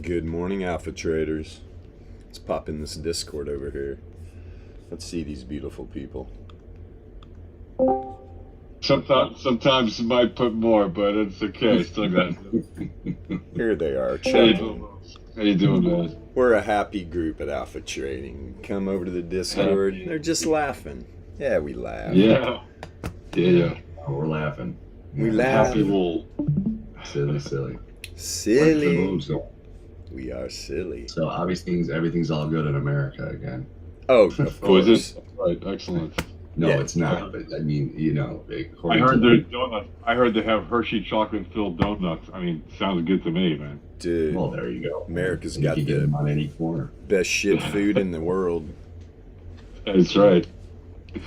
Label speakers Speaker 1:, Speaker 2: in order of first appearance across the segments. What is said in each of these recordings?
Speaker 1: Good morning, Alpha Traders. Let's pop in this Discord over here. Let's see these beautiful people.
Speaker 2: Sometimes it might put more, but it's okay. Still got it.
Speaker 1: Here they are,
Speaker 2: How you
Speaker 1: chatting.
Speaker 2: doing? How you doing, man?
Speaker 1: We're a happy group at Alpha Trading. Come over to the Discord. They're just laughing. Yeah, we laugh.
Speaker 2: Yeah.
Speaker 3: Oh, we're laughing.
Speaker 1: We laugh.
Speaker 2: Happy wool.
Speaker 3: Silly.
Speaker 1: Silly. We are silly.
Speaker 3: So obviously everything's all good in America again.
Speaker 1: Oh, of
Speaker 2: Oh, is
Speaker 1: course.
Speaker 2: it? Right, excellent.
Speaker 3: No,
Speaker 1: Yeah.
Speaker 3: it's not. But I mean,
Speaker 2: I
Speaker 3: according
Speaker 2: heard
Speaker 3: to
Speaker 2: there's donuts. I heard they have Hershey chocolate-filled donuts. I mean, sounds good to me, man.
Speaker 1: Dude,
Speaker 3: well, there you go.
Speaker 1: America's
Speaker 3: You
Speaker 1: got
Speaker 3: can get
Speaker 1: the
Speaker 3: them on any corner.
Speaker 1: best shit food in the world.
Speaker 2: That's right.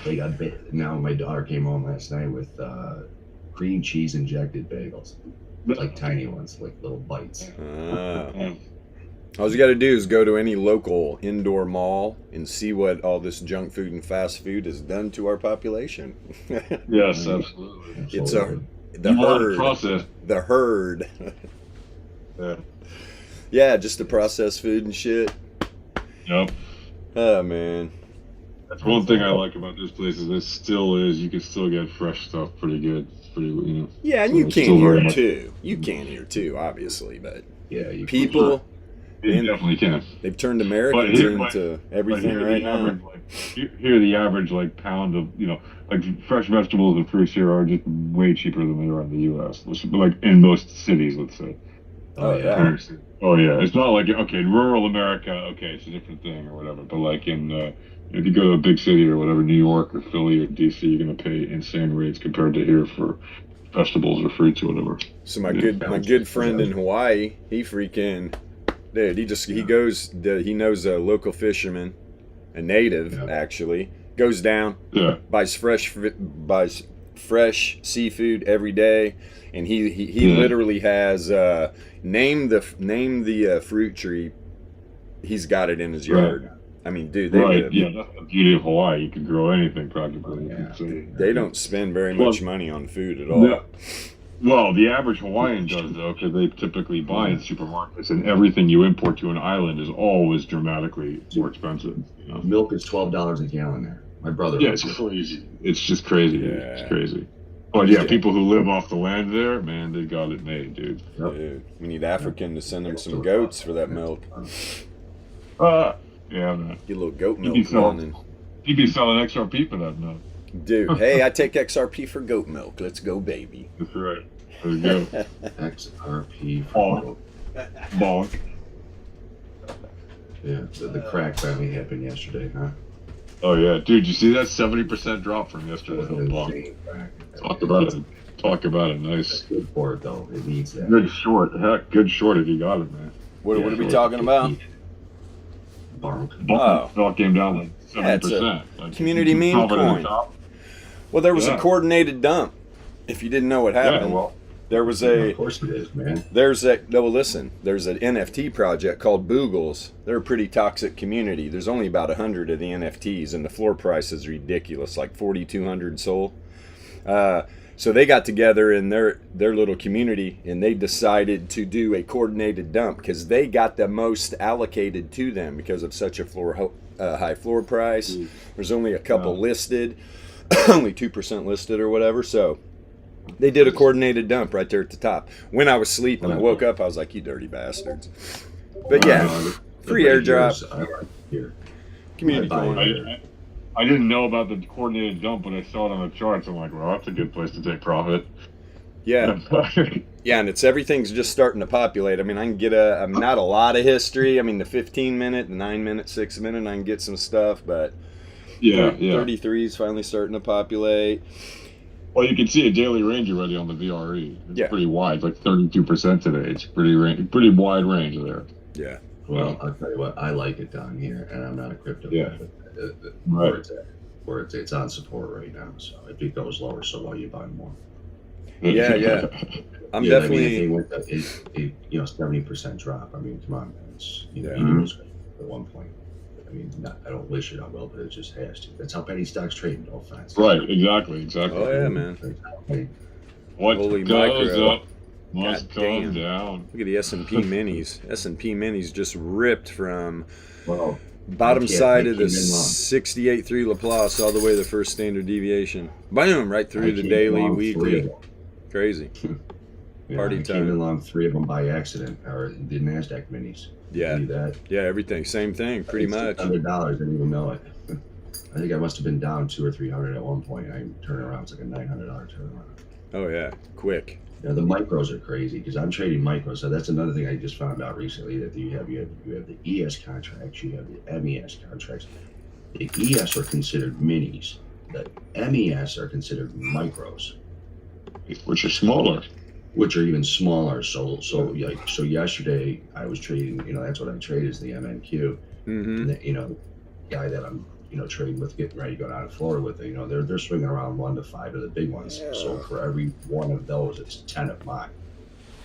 Speaker 3: They got now. My daughter came home last night with cream cheese injected bagels, like tiny ones, like little bites.
Speaker 1: All you got to do is go to any local indoor mall and see what all this junk food and fast food has done to our population.
Speaker 2: Yes, absolutely.
Speaker 1: It's
Speaker 3: Absolutely.
Speaker 1: the
Speaker 2: You want to
Speaker 1: herd.
Speaker 2: process.
Speaker 1: The herd.
Speaker 2: Yeah.
Speaker 1: Yeah, just the processed food and shit.
Speaker 2: Yep.
Speaker 1: Oh, man.
Speaker 2: That's one thing I like about this place is it still is. You can still get fresh stuff pretty good. It's pretty,
Speaker 1: Yeah, and you
Speaker 2: It's
Speaker 1: can
Speaker 2: still
Speaker 1: here
Speaker 2: very much-
Speaker 1: too. You can here too, obviously, but
Speaker 3: Yeah, you
Speaker 1: people,
Speaker 2: You
Speaker 1: And-
Speaker 2: definitely can.
Speaker 1: they've turned Americans
Speaker 2: here-
Speaker 1: into
Speaker 2: But
Speaker 1: everything
Speaker 2: here,
Speaker 1: right
Speaker 2: the
Speaker 1: now.
Speaker 2: average, here the average pound of like fresh vegetables and fruits here are just way cheaper than they are in the U.S. Like in most cities, let's say.
Speaker 1: Oh, yeah.
Speaker 2: Oh yeah, it's not like in rural America, it's a different thing or whatever. But like in if you go to a big city or whatever, New York or Philly or D.C., you're gonna pay insane rates compared to here for vegetables or fruits or whatever.
Speaker 1: So my
Speaker 2: Yeah.
Speaker 1: good friend in Hawaii, he freaking, dude, he knows a local fisherman, a native
Speaker 3: Yeah.
Speaker 1: actually, goes down,
Speaker 2: Yeah.
Speaker 1: buys fresh seafood every day, and he
Speaker 2: Yeah.
Speaker 1: literally has name the fruit tree, he's got it in his
Speaker 2: Right.
Speaker 1: yard. I mean, dude, they
Speaker 2: Right.
Speaker 1: live-
Speaker 2: Yeah. That's the beauty of Hawaii. You can grow anything practically.
Speaker 3: Yeah.
Speaker 1: they don't spend very
Speaker 2: Well,
Speaker 1: much money on food at all.
Speaker 2: No. Well, the average Hawaiian does though, because they typically buy in supermarkets, and everything you import to an island is always dramatically more expensive.
Speaker 3: Milk is $12 a gallon there. My brother.
Speaker 2: Yeah, it's crazy. It's just crazy. Dude.
Speaker 1: Yeah.
Speaker 2: It's crazy. But yeah, people who live off the land there, man, they got it made, dude.
Speaker 1: Dude, we need African to send them some goats for that milk.
Speaker 2: Yeah, man.
Speaker 1: Get a little goat
Speaker 2: You'd
Speaker 1: milk
Speaker 2: be selling-
Speaker 1: running.
Speaker 2: You'd be selling XRP for that milk.
Speaker 1: Dude, hey, I take XRP for goat milk. Let's go, baby.
Speaker 2: That's right. There you go.
Speaker 3: XRP.
Speaker 2: Oh. Bonk.
Speaker 3: Yeah, the crack finally happened yesterday, huh?
Speaker 2: Oh yeah, dude, you see that 70% drop from yesterday?
Speaker 3: It was an
Speaker 2: Bonk.
Speaker 3: insane crack.
Speaker 2: Talk about it. Talk about it. Nice.
Speaker 3: That's good for it though. It needs that.
Speaker 2: Good short. Heck, good short if you got it, man.
Speaker 1: What are we
Speaker 3: Yeah.
Speaker 1: talking about?
Speaker 3: Bark.
Speaker 2: Bonk. Stock came down like
Speaker 1: Yeah, it's a
Speaker 2: 70%. Like,
Speaker 1: community
Speaker 2: you
Speaker 1: meme
Speaker 2: top it at the
Speaker 1: coin.
Speaker 2: top.
Speaker 1: Well, there was a
Speaker 2: Yeah.
Speaker 1: coordinated dump. If you didn't know what
Speaker 2: Yeah,
Speaker 1: happened,
Speaker 2: well,
Speaker 1: there was
Speaker 3: Of course it is, man.
Speaker 1: there's an NFT project called Boogles. They're a pretty toxic community. There's only about 100 of the NFTs, and the floor price is ridiculous, like 4,200 Sol. So they got together in their little community, and they decided to do a coordinated dump because they got the most allocated to them because of such a high floor price. There's only a couple listed, only 2% listed or whatever. So they did a coordinated dump right there at the top. When I was sleeping, I woke up, I was like, "You dirty bastards!" But yeah, free airdrop,
Speaker 3: I like here.
Speaker 1: community
Speaker 3: I buy
Speaker 1: coin.
Speaker 2: I didn't know about the coordinated dump, but I saw it on the charts. I'm like, well, that's a good place to take profit.
Speaker 1: Yeah, yeah, and everything's just starting to populate. I mean, I can get not a lot of history. I mean, the 15-minute, the 9-minute, 6-minute, I can get some stuff, but
Speaker 2: yeah.
Speaker 1: 33 is finally starting to populate.
Speaker 2: Well, you can see a daily range already on the VRE. It's
Speaker 1: Yeah.
Speaker 2: pretty wide, like 32% today. It's pretty wide range there.
Speaker 1: Yeah,
Speaker 3: Well, I'll tell you what, I like it down here, and I'm not a crypto
Speaker 2: Yeah.
Speaker 3: guy, but
Speaker 2: Right.
Speaker 3: where it's on support right now. So if it goes lower, so why you buy more?
Speaker 1: Yeah. I'm
Speaker 3: Yeah,
Speaker 1: definitely.
Speaker 3: I mean, if they went 70% drop. I mean, come on, man. It's
Speaker 1: Yeah.
Speaker 3: you know, it's at one point. I mean, I don't wish it on well, but it just has to. That's how penny stocks trade. No offense.
Speaker 2: Right, exactly.
Speaker 1: Oh yeah, man.
Speaker 3: Hey,
Speaker 2: What
Speaker 1: Holy
Speaker 2: goes
Speaker 1: micro.
Speaker 2: up Must
Speaker 1: God
Speaker 2: calm
Speaker 1: damn.
Speaker 2: down.
Speaker 1: Look at the S&P minis. S&P minis just ripped from
Speaker 3: Well,
Speaker 1: bottom
Speaker 3: they
Speaker 1: side of the
Speaker 3: came in long.
Speaker 1: 68.3 Laplace all the way to the first standard deviation. Boom! Right
Speaker 3: I
Speaker 1: through the
Speaker 3: came
Speaker 1: daily,
Speaker 3: along 3 of
Speaker 1: weekly.
Speaker 3: them.
Speaker 1: Crazy.
Speaker 3: Yeah,
Speaker 1: Party
Speaker 3: I
Speaker 1: time.
Speaker 3: came along 3 of them by accident, or the Nasdaq minis.
Speaker 1: Yeah.
Speaker 3: Believe that?
Speaker 1: Yeah, everything. Same thing, pretty much.
Speaker 3: $600. I didn't even know it. I think I must have been down 200 or 300 at one point. I turned around. It's like a $900 turnaround.
Speaker 1: Oh, yeah. Quick.
Speaker 3: Yeah, the micros are crazy because I'm trading micros. So that's another thing I just found out recently, that you have the ES contracts, you have the MES contracts. The ES are considered minis. The MES are considered micros,
Speaker 2: Which are smaller.
Speaker 3: which are even smaller. So yesterday I was trading. That's what I trade is the MNQ.
Speaker 1: Mm-hmm.
Speaker 3: And the guy that I'm trading with, getting ready to go down to Florida with, they're swinging around 1 to 5 of the big ones. So for every one of those, it's 10 of mine.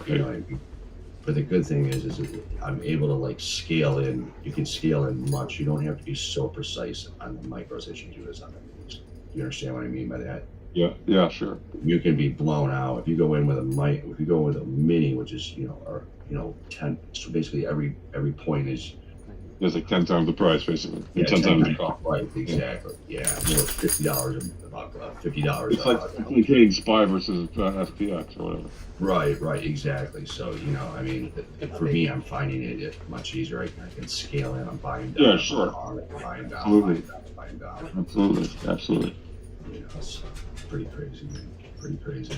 Speaker 3: You know what I mean? But the good thing is I'm able to like scale in. You can scale in much. You don't have to be so precise on the micros as you do as on the minis. You understand what I mean by that?
Speaker 2: Yeah, sure.
Speaker 3: You can be blown out if you go in with if you go with a mini, which is 10. So basically every point is.
Speaker 2: It's like 10 times the price, basically.
Speaker 3: Yeah,
Speaker 2: 10 times the cost.
Speaker 3: Right, exactly. Yeah, so it's $50, about $50.
Speaker 2: It's like trading SPY versus FPX or whatever.
Speaker 3: Right, exactly. So, I mean, for me, I'm finding it much easier. I can scale in. I'm buying down.
Speaker 2: Yeah, sure.
Speaker 3: Buying down,
Speaker 2: Absolutely.
Speaker 3: buying down.
Speaker 2: Absolutely.
Speaker 3: It's pretty crazy, man. Pretty crazy.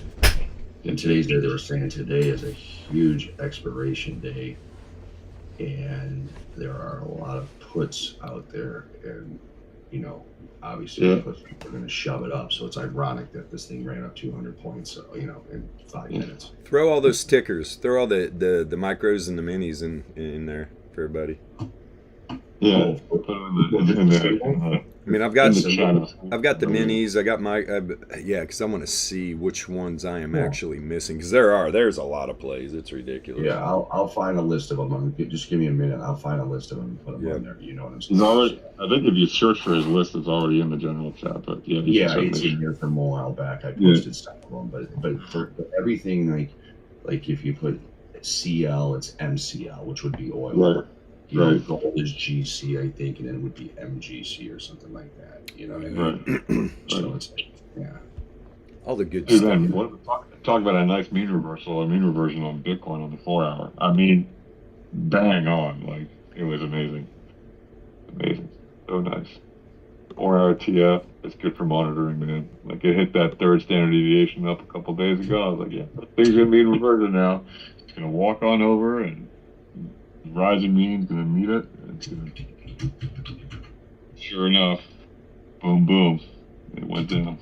Speaker 3: And today's day, they were saying today is a huge expiration day. And there are a lot of puts out there, and obviously the puts are going to shove it up. So it's ironic that this thing ran up 200 points, in 5 minutes.
Speaker 1: Throw all those tickers. Throw all the micros and the minis in there for everybody.
Speaker 2: Yeah. Put them in the
Speaker 1: I mean, I've got
Speaker 2: in the channel.
Speaker 1: I've got the minis. I got my because I want to see which ones I am actually missing, because there's a lot of plays. It's ridiculous.
Speaker 3: Yeah, I'll find a list of them. Just give me a minute. I'll find a list of them and put them on there. You know what I'm saying?
Speaker 2: He's already, I think if you search for his list, it's already in the general chat. But yeah,
Speaker 3: it's in here from a while back. I posted some of them, but for everything like if you put CL, it's MCL, which would be oil.
Speaker 2: Right.
Speaker 3: Gold is GC, I think, and then it would be MGC or something like that. You know what I mean? So it's
Speaker 1: all the good
Speaker 2: Dude,
Speaker 1: stuff.
Speaker 2: man, talk about a nice mean reversal, a mean reversion on Bitcoin on the 4 hour. I mean, bang on. Like, it was amazing. So nice. 4 hour TF, it's good for monitoring, man. Like, it hit that third standard deviation up a couple days ago. I was like, yeah, that thing's gonna be in reversion now. It's gonna walk on over, and rising mean's gonna meet it. It's gonna... Sure enough, boom, it went down.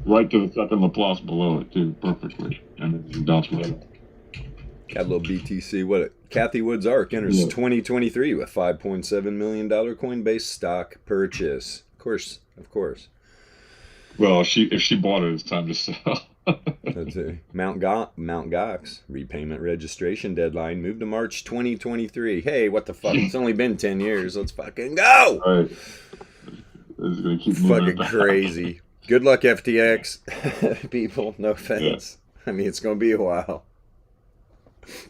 Speaker 2: Right to the second Laplace below it, too, perfectly. And then you bounce right up.
Speaker 1: Got a little BTC. Kathy Woods Ark enters 2023 with $5.7 million Coinbase stock purchase. Of course.
Speaker 2: Well, if she bought it, it's time to sell.
Speaker 1: That's it. Mount Gox repayment registration deadline moved to March 2023. Hey, what the fuck? It's only been 10 years. Let's fucking go.
Speaker 2: Right. It's gonna keep
Speaker 1: Fucking crazy. Good luck, FTX people. No offense. Yeah. I mean, it's gonna be a while.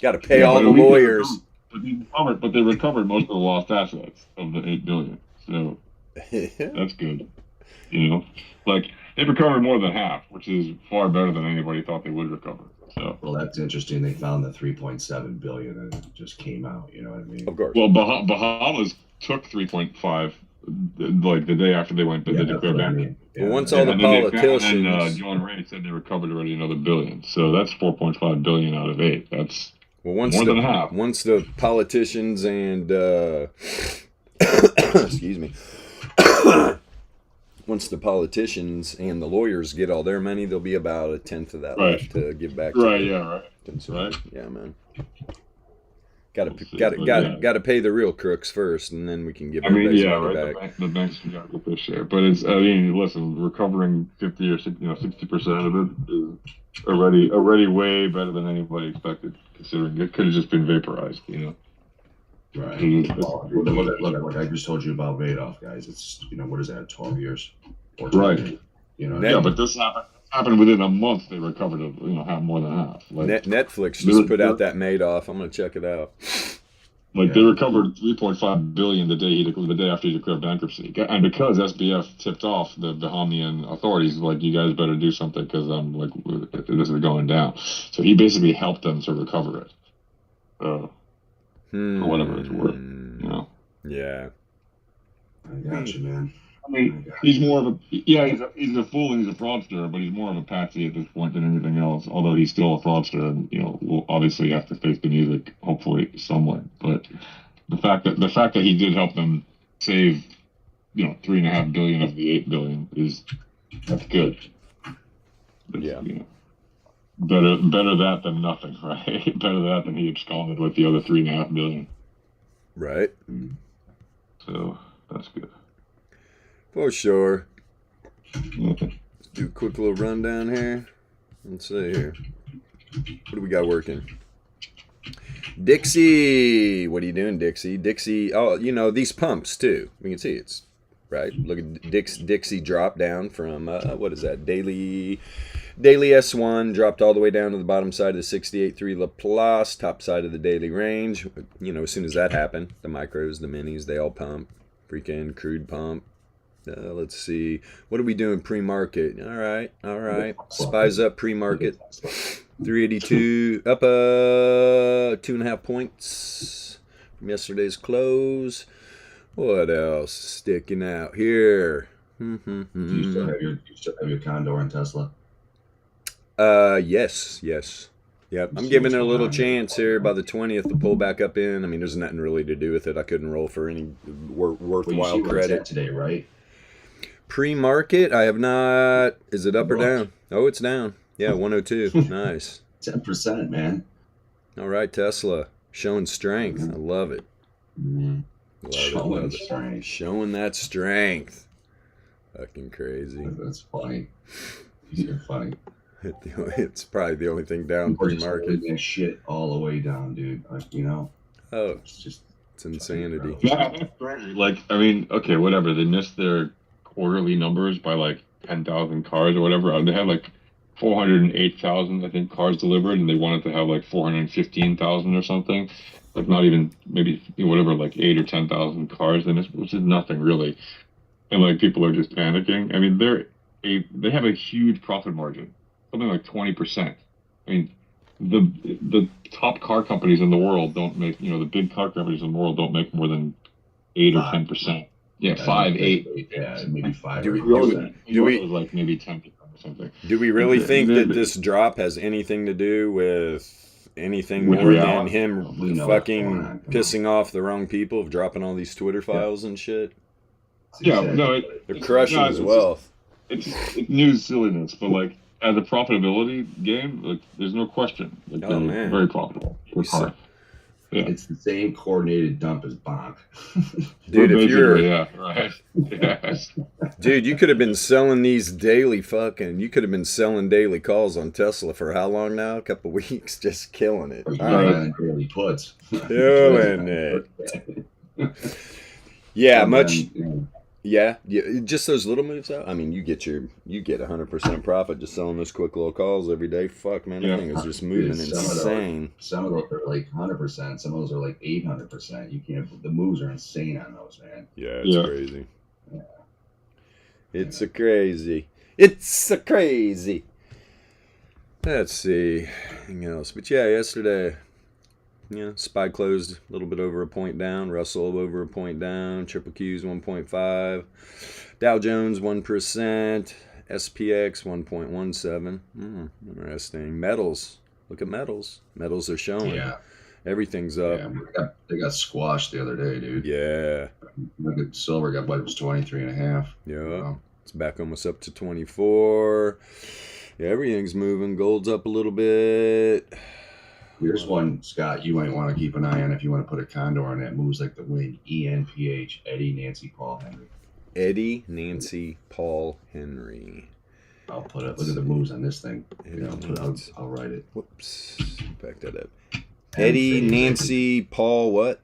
Speaker 1: Got to pay all the lawyers.
Speaker 2: But they recovered most of the lost assets of the $8 billion. So that's good. Like, they recovered more than half, which is far better than anybody thought they would recover. So,
Speaker 3: well, that's interesting. They found the 3.7 billion and it just came out. You know what I mean?
Speaker 1: Of course.
Speaker 2: Well, Bahamas took 3.5 like the day after they went, but they declared that.
Speaker 1: Well, once all the politicians.
Speaker 2: And John Ray said they recovered already another $1 billion. So that's 4.5 billion out of 8. That's more than half.
Speaker 1: Once the politicians and excuse me. Once the politicians and the lawyers get all their money, there'll be about a tenth of that left to give back.
Speaker 2: Right.
Speaker 1: Yeah, man. Got to pay the real crooks first, and then we can give everybody money back.
Speaker 2: The banks got to get their share, but it's. I mean, listen, recovering 50 or 60% of it is already way better than anybody expected, considering it could have just been vaporized.
Speaker 3: Right. Well, look, I just told you about Madoff, guys. It's what is that? 12 years.
Speaker 2: Right.
Speaker 3: Yeah,
Speaker 2: but this happened happened within a month. They recovered half, more than half. Like
Speaker 1: Netflix just put out that Madoff. I'm gonna check it out.
Speaker 2: Like they recovered 3.5 billion the day after he declared bankruptcy, and because SBF tipped off the Bahamian authorities, like, you guys better do something because I'm like, this is going down. So he basically helped them to recover it, or whatever it's worth.
Speaker 1: Yeah.
Speaker 3: I got you, man.
Speaker 2: I mean, he's more of a he's a fool and he's a fraudster, but he's more of a patsy at this point than anything else. Although he's still a fraudster, and will obviously have to face the music, hopefully somewhat. But the fact that he did help them save, $3.5 billion of the $8 billion that's good. Better that than nothing, right? Better that than he absconded with the other $3.5 billion.
Speaker 1: Right.
Speaker 2: So that's good.
Speaker 1: For sure. Let's do a quick little rundown here. Let's see here. What do we got working? Dixie. What are you doing, Dixie? Dixie. Oh, these pumps too. We can see it's right. Look at Dixie drop down from what is that? Daily S1 dropped all the way down to the bottom side of the 68.3 Laplace, top side of the daily range. As soon as that happened, the micros, the minis, they all pump. Freaking crude pump. Let's see. What are we doing pre-market? All right. Spies up pre-market. 382 up 2.5 points from yesterday's close. What else sticking out here?
Speaker 3: Do you still have your Condor and Tesla?
Speaker 1: Yes. Yep. I'm giving it a little chance here by the 20th to pull back up in. I mean, there's nothing really to do with it. I couldn't roll for any worthwhile credit
Speaker 3: today, right?
Speaker 1: Pre-market, I have not. Is it up or down? Oh, it's down. Yeah, 102. Nice.
Speaker 3: 10%, man.
Speaker 1: All right, Tesla showing strength. I love it. Love it. Showing that strength. Fucking crazy.
Speaker 3: That's funny. You're funny.
Speaker 1: It's probably the only thing down pre-market.
Speaker 3: Shit all the way down, dude.
Speaker 1: Oh, it's insanity.
Speaker 2: Yeah, like, I mean, okay, whatever. They missed their quarterly numbers by like 10,000 cars or whatever. They had like 408,000, I think, cars delivered, and they wanted to have like 415,000 or something. Like, not even, maybe whatever, like 8 or 10,000 cars they missed, which is nothing really. And like, people are just panicking. I mean, they have a huge profit margin, something like 20%. I mean, the top car companies in the world don't make, the big car companies in the world don't make more than 8 or 10%. Yeah, 5, 8.
Speaker 3: Yeah, maybe 5.
Speaker 1: Do we
Speaker 2: like maybe 10% or something?
Speaker 1: Do we really think that this drop has anything to do with anything more than him fucking pissing off the wrong people of dropping all these Twitter files and shit?
Speaker 2: Yeah, no,
Speaker 1: they're crushing his wealth.
Speaker 2: It's news silliness, but like, as a profitability game, like, there's no question. Like, they're very profitable. Yeah.
Speaker 3: It's the same coordinated dump as Bonk.
Speaker 1: Dude, if you're...
Speaker 2: Yeah, right. Yes.
Speaker 1: Dude, you could have been selling these daily daily calls on Tesla for how long now? A couple of weeks, just killing it.
Speaker 3: Daily puts.
Speaker 1: Killing it. Yeah, Yeah, just those little moves out. I mean, you get 100% profit just selling those quick little calls every day. Fuck, man, that thing is just moving insane.
Speaker 3: Some of those are like 100%. Some of those are like 800%. You can't. The moves are insane on those, man.
Speaker 1: Yeah, it's crazy. Yeah. It's a crazy. Let's see anything else. But yeah, yesterday. SPY closed a little bit over a point down. Russell over a point down. Triple Q's 1.5. Dow Jones 1%. SPX 1.17. Interesting. Metals. Look at metals. Metals are showing.
Speaker 3: Yeah.
Speaker 1: Everything's up.
Speaker 3: Yeah, they got squashed the other day, dude.
Speaker 1: Yeah.
Speaker 3: Look at silver got, it was 23.5.
Speaker 1: Yeah. It's back almost up to 24. Yeah, everything's moving. Gold's up a little bit.
Speaker 3: Here's one, Scott, you might want to keep an eye on if you want to put a condor on that. Moves like the wind. ENPH. Eddie, Nancy, Paul, Henry.
Speaker 1: Eddie, Nancy, Paul, Henry.
Speaker 3: I'll put it. Look at the moves on this thing. I'll write it.
Speaker 1: Whoops. Back that up. Eddie, Nancy, Paul, what?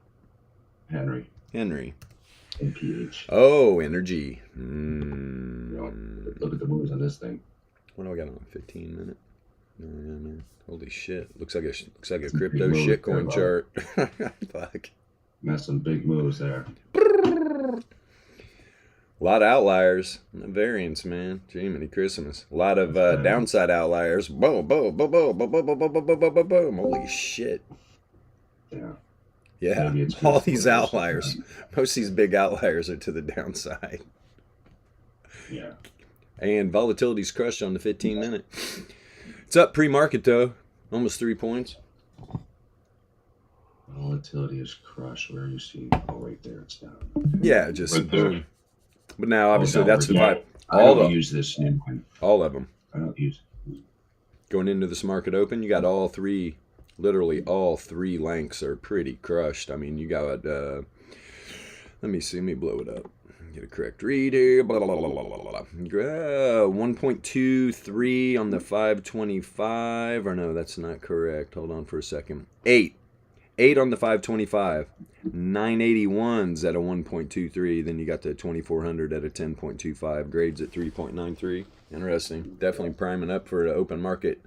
Speaker 3: Henry.
Speaker 1: NPH. Oh, energy.
Speaker 3: Look at the moves on this thing.
Speaker 1: What do I got on? 15 minute. Oh, yeah, man. Holy shit! Looks like a
Speaker 3: Big
Speaker 1: crypto
Speaker 3: move
Speaker 1: shitcoin
Speaker 3: there,
Speaker 1: chart. Fuck.
Speaker 3: That's some big moves there.
Speaker 1: A lot of outliers, variance, man. Jiminy Christmas. A lot of downside outliers. Boom, boom, boom, boom, boom, boom, boom, boom, boom, boom, boom, boom. Holy shit.
Speaker 3: Yeah.
Speaker 1: Yeah.
Speaker 3: Maybe it's
Speaker 1: All
Speaker 3: good
Speaker 1: these
Speaker 3: for us.
Speaker 1: outliers. Most of these big outliers are to the downside.
Speaker 3: Yeah.
Speaker 1: And volatility's crushed on the 15 minute. It's up pre-market though. Almost 3 points.
Speaker 3: Volatility is crushed. Where are you seeing? Oh, right there. It's down.
Speaker 1: Yeah, just
Speaker 2: Right there.
Speaker 1: boom. But now obviously
Speaker 3: Oh,
Speaker 1: that's the
Speaker 3: downward.
Speaker 1: vibe.
Speaker 3: I
Speaker 1: All
Speaker 3: don't
Speaker 1: of
Speaker 3: use this new one.
Speaker 1: all of them.
Speaker 3: I don't use
Speaker 1: Going into this market open, you got all three, literally all three lengths are pretty crushed. I mean, you got, let me see, let me blow it up. Get a correct read here. 1.23 on the 525. Or no, that's not correct. Hold on for a second. 8 on the 525. 981s at a 1.23. Then you got the 2400 at a 10.25. Grades at 3.93. Interesting. Definitely priming up for the open market.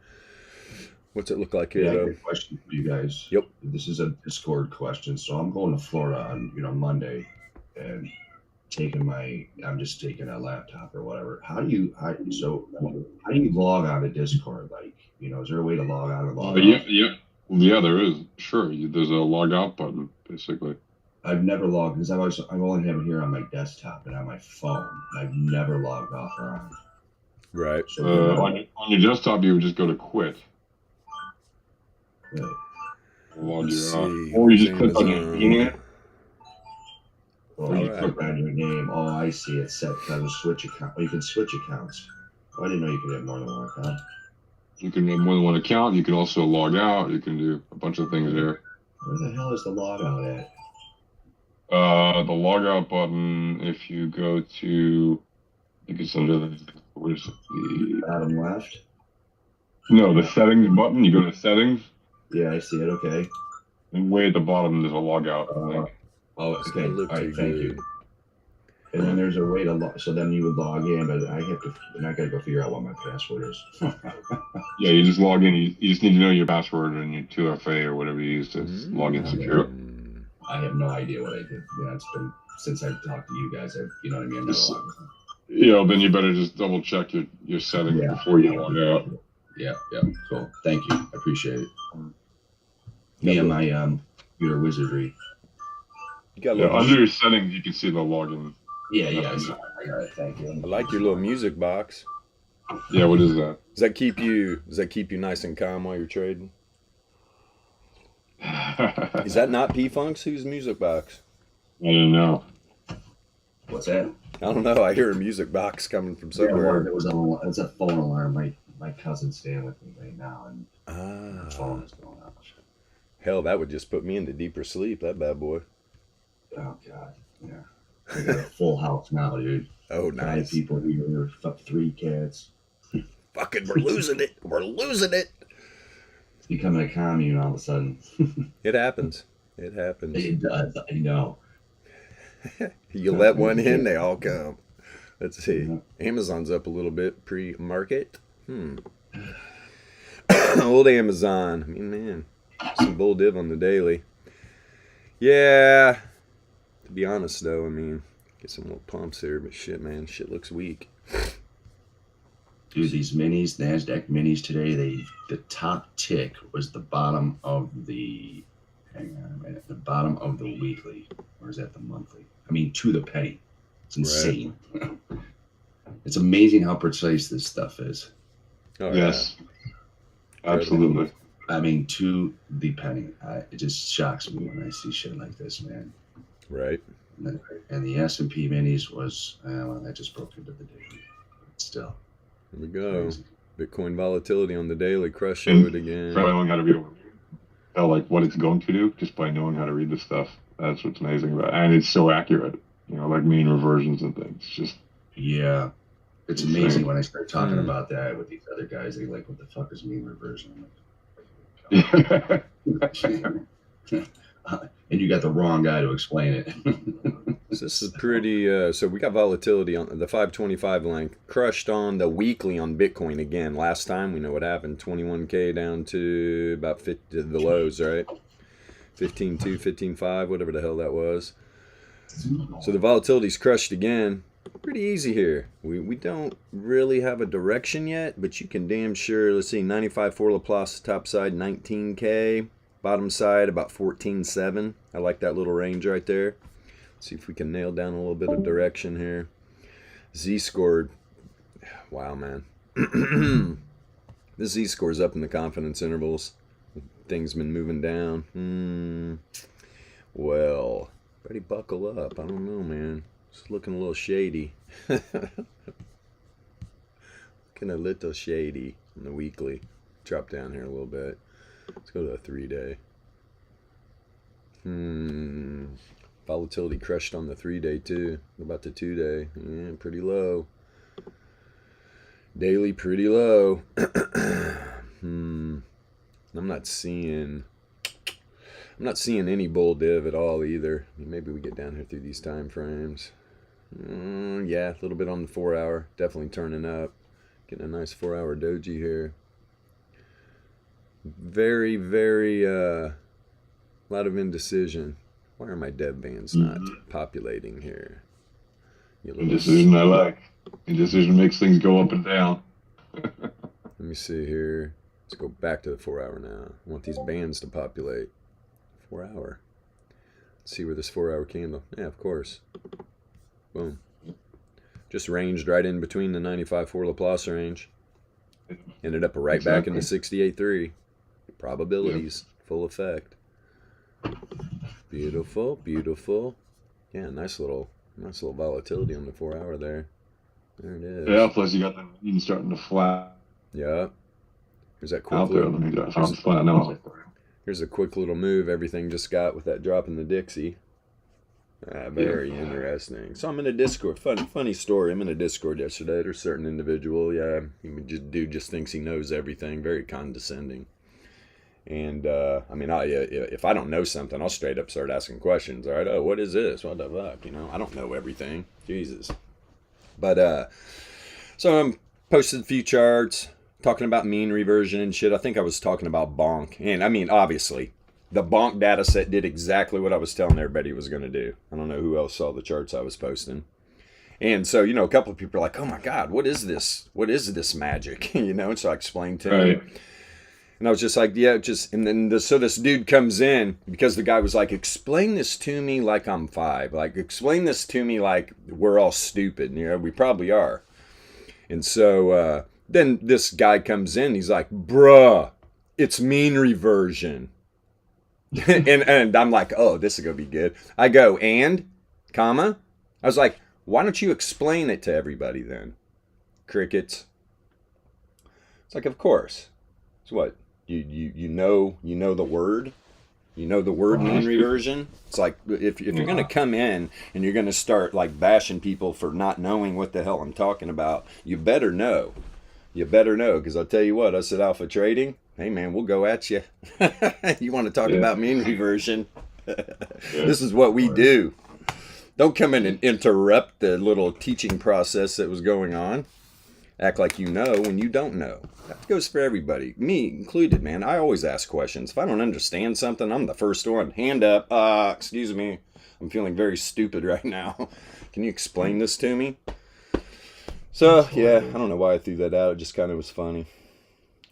Speaker 1: What's it look like here,
Speaker 3: Yeah,
Speaker 1: though?
Speaker 3: good question for you guys.
Speaker 1: Yep.
Speaker 3: This is a Discord question. So I'm going to Florida on Monday, and I'm just taking a laptop or whatever. How do you log on to Discord? Like, is there a way to log on and log
Speaker 2: Yeah,
Speaker 3: off?
Speaker 2: yeah, there is. Sure, there's a log out button basically.
Speaker 3: I've never logged because I only have it here on my desktop and on my phone. I've never logged off or on.
Speaker 1: Right.
Speaker 3: So
Speaker 2: On your desktop, you would just go to quit.
Speaker 3: right.
Speaker 2: Log
Speaker 1: Let's
Speaker 2: you out.
Speaker 1: see.
Speaker 2: Or you just click on your
Speaker 1: Amazon.
Speaker 2: name.
Speaker 3: Or you
Speaker 1: Alright.
Speaker 3: click on your name. Oh, I see. It's set to switch account. Oh, you can switch accounts. Oh, I didn't know you could have more than one account.
Speaker 2: You can have more than one account. You can also log out. You can do a bunch of things there.
Speaker 3: Where the hell is the logout at?
Speaker 2: The log out button, if you go to, I think it's under where's the,
Speaker 3: Bottom left.
Speaker 2: no, the settings button. You go to settings,
Speaker 3: Yeah, I see it. Okay.
Speaker 2: and way at the bottom, there's a log out link.
Speaker 3: Oh,
Speaker 1: It's
Speaker 3: okay.
Speaker 1: gonna
Speaker 3: All
Speaker 1: look
Speaker 3: right.
Speaker 1: too
Speaker 3: Thank
Speaker 1: good.
Speaker 3: you. And then there's a way to log. So then you would log in, but I have to. And I gotta go figure out what my password is.
Speaker 2: Yeah, you just log in. You just need to know your password and your 2FA or whatever you use to log in secure.
Speaker 3: I have no idea what I did. Yeah, it's been since I talked to you guys. You know what I mean? I've never logged in.
Speaker 2: Then you better just double check your settings
Speaker 3: Yeah.
Speaker 2: before you log out.
Speaker 3: Yeah. Cool. Thank you. I appreciate it. Me and my computer wizardry.
Speaker 1: You got a
Speaker 2: Yeah,
Speaker 1: little,
Speaker 2: under your settings, you can see the login.
Speaker 3: Yeah. I got it. Thank you.
Speaker 1: I like your little music box.
Speaker 2: Yeah, what is that?
Speaker 1: Does that keep you nice and calm while you're trading? Is that not P-Funk's? Whose music box?
Speaker 2: I don't know.
Speaker 3: What's that?
Speaker 1: I don't know. I hear a music box coming from somewhere.
Speaker 3: It was a phone alarm. My cousin's staying with me right now, and the phone is going off.
Speaker 1: Hell, that would just put me into deeper sleep. That bad boy.
Speaker 3: Oh God. Yeah. I got a full house now, dude.
Speaker 1: Oh,
Speaker 3: 5
Speaker 1: nice.
Speaker 3: people here, 3 cats.
Speaker 1: Fucking, we're losing it. We're losing it.
Speaker 3: It's becoming a commune all of a sudden.
Speaker 1: It happens. It happens.
Speaker 3: It does. I know.
Speaker 1: You let one in, they all come. Let's see. Amazon's up a little bit pre-market. Old Amazon. I mean, man, some bull div on the daily. Yeah. To be honest, though, I mean, get some little pumps here, but shit, man, shit looks weak.
Speaker 3: Dude, these minis, NASDAQ minis today, the top tick was the bottom of the, hang on a minute, the bottom of the weekly. Or is that the monthly? I mean, to the penny. It's insane. It's amazing how precise this stuff is.
Speaker 1: Oh,
Speaker 2: Yes, absolutely.
Speaker 3: I mean, to the penny. It just shocks me when I see shit like this, man.
Speaker 1: Right.
Speaker 3: And the S&P minis was, well, that just broke into the daily. Still.
Speaker 1: Here we go. Bitcoin volatility on the daily. Crush
Speaker 2: And
Speaker 1: it again.
Speaker 2: Probably knowing how to be able to tell like what it's going to do just by knowing how to read this stuff. That's what's amazing about it. And it's so accurate. Like mean reversions and things. Just
Speaker 3: Yeah. It's amazing when I start talking about that with these other guys. They like, what the fuck is mean reversion? I'm like, and you got the wrong guy to explain it.
Speaker 1: So this is pretty, so we got volatility on the 525 line, crushed on the weekly on Bitcoin again. Last time, we know what happened, 21K down to about 50, the lows, right? 15.2, 15.5, whatever the hell that was. So the volatility's crushed again. Pretty easy here. We don't really have a direction yet, but you can damn sure, let's see, 95.4 Laplace, top side 19K, bottom side about 14.7. I like that little range right there. See if we can nail down a little bit of direction here. Z-scored. Wow, man. This Z-score's up in the confidence intervals. Things been moving down. Well, better buckle up. I don't know, man. It's looking a little shady. Looking a little shady on the weekly. Drop down here a little bit. Let's go to a 3-day. Volatility crushed on the 3-day too. What about the 2-day? Yeah, pretty low. Daily pretty low. I'm not seeing any bull div at all either. Maybe we get down here through these time frames. Yeah, a little bit on the 4-hour. Definitely turning up. Getting a nice 4-hour doji here. Very, very lot of indecision. Why are my dev bands not populating here?
Speaker 2: Indecision I like. Indecision makes things go up and down.
Speaker 1: Let me see here. Let's go back to the 4-hour now. I want these bands to populate. 4-hour. Let's see where this 4-hour candle. Yeah, of course. Boom. Just ranged right in between the 95.4 Laplace range. Ended up right back in the 68.3. Probabilities. Full effect. Beautiful, beautiful. Yeah, nice little volatility on the 4-hour there. There it is.
Speaker 2: Yeah, plus you got the mean starting to flat.
Speaker 1: Yeah. Here's that quick
Speaker 2: Out there.
Speaker 1: little, here's a quick little move everything just got with that drop in the Dixie. Very interesting. So I'm in a Discord. Funny story. I'm in a Discord yesterday. There's a certain individual. Yeah, dude just thinks he knows everything. Very condescending. And I mean, if I don't know something, I'll straight up start asking questions. All right, oh, what is this? What the fuck? You know, I don't know everything. Jesus. But so I'm posted a few charts talking about mean reversion and shit. I think I was talking about bonk, and I mean, obviously, the bonk data set did exactly what I was telling everybody it was going to do. I don't know who else saw the charts I was posting. And so, you know, a couple of people are like, oh my God, what is this? What is this magic? You know, and so I explained to him. And I was just like, yeah, and then so this dude comes in because the guy was like, explain this to me like I'm 5. Like, explain this to me like we're all stupid. You know, we probably are. And so then this guy comes in. He's like, bruh, it's mean reversion. and I'm like, oh, this is going to be good. I go, comma. I was like, why don't you explain it to everybody then? Crickets. It's like, of course. It's what? You know the word? You know the word mean reversion? It's like, if you're going to come in and you're going to start like bashing people for not knowing what the hell I'm talking about, you better know. You better know, because I'll tell you what, us at Alpha Trading, hey man, we'll go at you. You want to talk about mean reversion? This is what we do. Don't come in and interrupt the little teaching process that was going on. Act like you know when you don't know. That goes for everybody, me included, man. I always ask questions. If I don't understand something, I'm the first one. Hand up. Excuse me. I'm feeling very stupid right now. Can you explain this to me? So, yeah, I don't know why I threw that out. It just kind of was funny.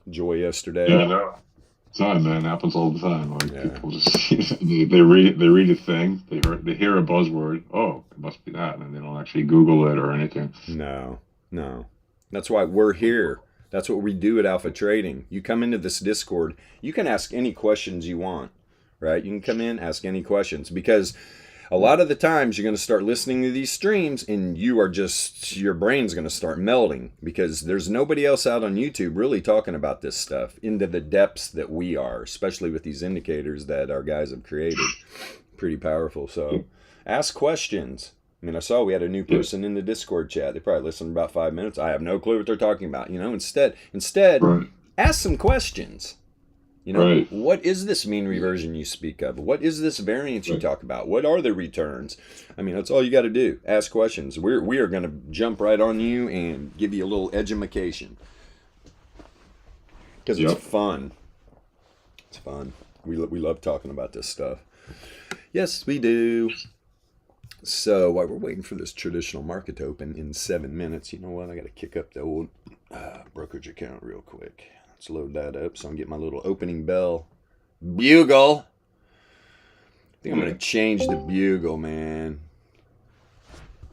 Speaker 1: Joy yesterday.
Speaker 2: Yeah, no. Sorry, man. It happens all the time. Like people just they read a thing, they hear a buzzword. Oh, it must be that, and they don't actually Google it or anything.
Speaker 1: No. That's why we're here. That's what we do at Alpha Trading. You come into this Discord, you can ask any questions you want, right? You can come in, ask any questions, because a lot of the times you're going to start listening to these streams and your brain's going to start melting, because there's nobody else out on YouTube really talking about this stuff into the depths that we are, especially with these indicators that our guys have created. Pretty powerful. So ask questions. I mean, I saw we had a new person in the Discord chat. They probably listened about 5 minutes. I have no clue what they're talking about. You know, instead,
Speaker 2: Right.
Speaker 1: ask some questions. You know,
Speaker 2: Right.
Speaker 1: what is this mean reversion you speak of? What is this variance you
Speaker 2: Right.
Speaker 1: talk about? What are the returns? I mean, that's all you got to do. Ask questions. We are going to jump right on you and give you a little edumacation because it's
Speaker 2: Yep.
Speaker 1: fun. It's fun. We love talking about this stuff. Yes, we do. So while we're waiting for this traditional market to open in 7 minutes, you know what? I got to kick up the old brokerage account real quick. Let's load that up so I can get my little opening bell bugle. I think I'm going to change the bugle, man.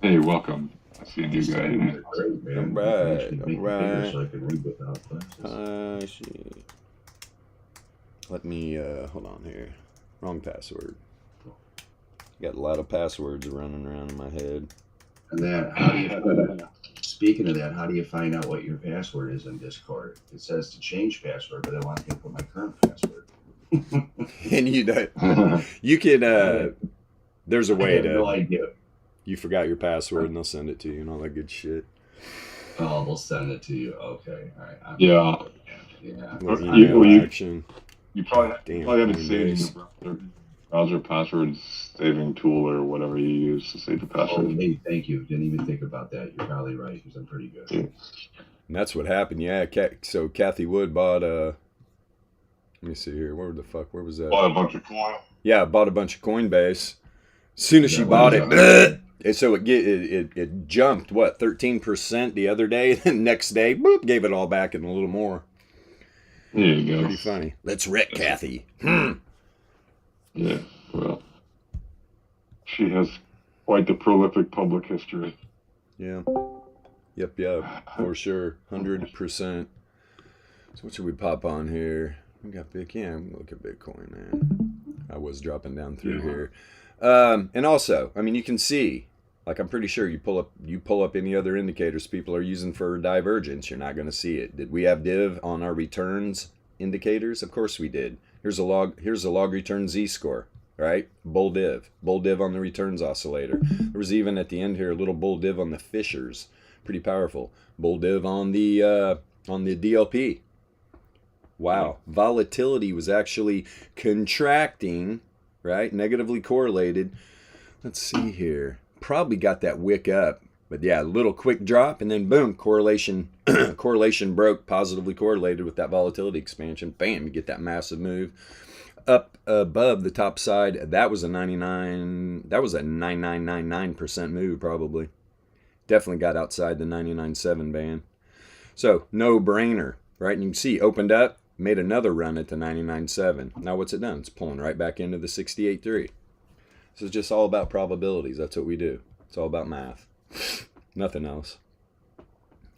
Speaker 2: Hey, welcome. I see a new guy in here.
Speaker 3: Great, man.
Speaker 1: All right,
Speaker 3: I should make it
Speaker 1: all
Speaker 3: bigger
Speaker 1: right.
Speaker 3: so I can read without glasses.
Speaker 1: Shit. Let me, hold on here. Wrong password. Got a lot of passwords running around in my head.
Speaker 3: And then, how do you? Speaking of that, how do you find out what your password is in Discord? It says to change password, but I want to put my current password.
Speaker 1: And you can, there's a
Speaker 3: I
Speaker 1: way
Speaker 3: have no
Speaker 1: to,
Speaker 3: idea.
Speaker 1: you forgot your password and they'll send it to you and all that good shit.
Speaker 3: Oh, they'll send it to you. Okay, all right.
Speaker 2: Yeah.
Speaker 3: Yeah.
Speaker 1: Little
Speaker 2: You-
Speaker 1: email
Speaker 2: you-
Speaker 1: action.
Speaker 2: You probably
Speaker 1: Damn,
Speaker 2: haven't saved in
Speaker 1: Coinbase.
Speaker 2: your browser password saving tool or whatever you use to save the
Speaker 3: Oh,
Speaker 2: password.
Speaker 3: hey, thank you. Didn't even think about that. You're probably right because I'm pretty good.
Speaker 2: Yeah.
Speaker 1: And that's what happened. Yeah. So Kathy Wood bought, let me see here. Where was that?
Speaker 2: Bought a bunch of coin.
Speaker 1: Yeah, I bought a bunch of Coinbase. As soon as she
Speaker 3: Yeah,
Speaker 1: bought
Speaker 3: what
Speaker 1: it, and so it jumped, what, 13% the other day. And next day, boop, gave it all back and a little more.
Speaker 2: There you go.
Speaker 1: Pretty funny. Let's wreck Kathy.
Speaker 2: Yeah, well, she has quite the prolific public history.
Speaker 1: Yeah. Yep, for sure. 100%. So what should we pop on here? We got big. Yeah, I'm gonna look at Bitcoin, man. I was dropping down through here. And also, I mean, you can see, like, I'm pretty sure you pull up any other indicators people are using for divergence, you're not going to see it. Did we have div on our returns indicators? Of course we did. Here's a log return z-score, right? Bull div on the returns oscillator. There was even at the end here a little bull div on the Fishers, pretty powerful. Bull div on the DLP. Wow, volatility was actually contracting, right? Negatively correlated. Let's see here. Probably got that wick up, but yeah, a little quick drop and then boom, correlation broke, positively correlated with that volatility expansion. Bam, you get that massive move up above the top side. That was a 99.99% move probably. Definitely got outside the 99.7 band. So, no brainer, right? And you can see opened up, made another run at the 99.7. Now what's it done? It's pulling right back into the 68.3. This is just all about probabilities. That's what we do. It's all about math. Nothing else.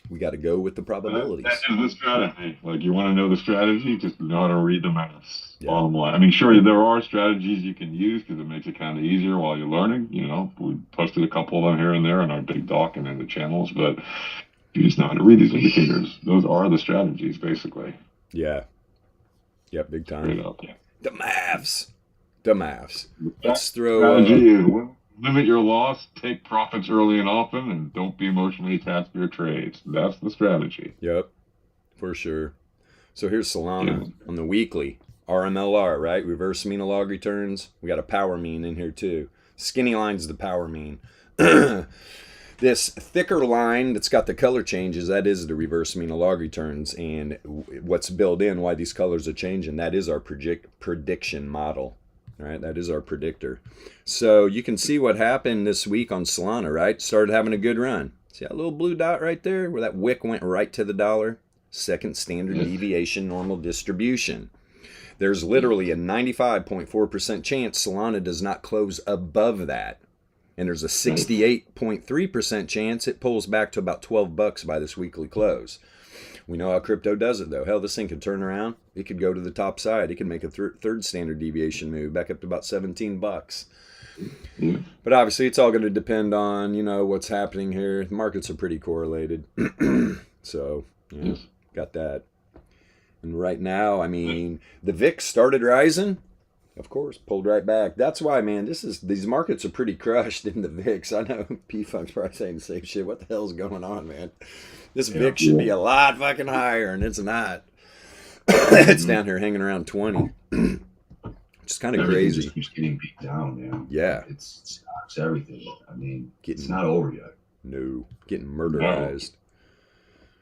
Speaker 1: We got to go with the probabilities.
Speaker 2: That is the strategy. Like, you want to know the strategy, just know how to read the maths.
Speaker 1: Yeah.
Speaker 2: Bottom line. I mean, sure, there are strategies you can use because it makes it kind of easier while you're learning. You know, we posted a couple of them here and there in our big doc and in the channels, but you just know how to read these indicators. Those are the strategies, basically.
Speaker 1: Yeah. Yep, big time.
Speaker 2: Straight up.
Speaker 1: The maths. Let's throw...
Speaker 2: Strategy is limit your loss, take profits early and often, and don't be emotionally attached to your trades. That's the strategy.
Speaker 1: Yep, for sure. So here's Solana on the weekly. RMLR, right? Reverse mean of log returns. We got a power mean in here too. Skinny line's the power mean. This thicker line that's got the color changes, that is the reverse mean of log returns. And what's built in, why these colors are changing, that is our prediction model. Right, that is our predictor. So you can see what happened this week on Solana, right? Started having a good run. See that little blue dot right there where that wick went right to the dollar? Second standard deviation normal distribution. There's literally a 95.4% chance Solana does not close above that. And there's a 68.3% chance it pulls back to about $12 by this weekly close. We know how crypto does it, though. Hell, this thing could turn around. It could go to the top side. It could make a third standard deviation move back up to about $17. But obviously, it's all going to depend on, you know, what's happening here. The markets are pretty correlated. So, yeah, got that. And right now, I mean, the VIX started rising. Of course, pulled right back. That's why, man, these markets are pretty crushed in the VIX. I know P-Funk's probably saying the same shit. What the hell's going on, man? This VIX should be a lot fucking higher, and it's not. It's down here hanging around 20. It's kind of
Speaker 3: Everything
Speaker 1: crazy.
Speaker 3: just keeps getting beat down, man.
Speaker 1: Yeah.
Speaker 3: It stocks everything. I mean,
Speaker 1: Getting-
Speaker 3: it's not over yet.
Speaker 1: No, getting murderized.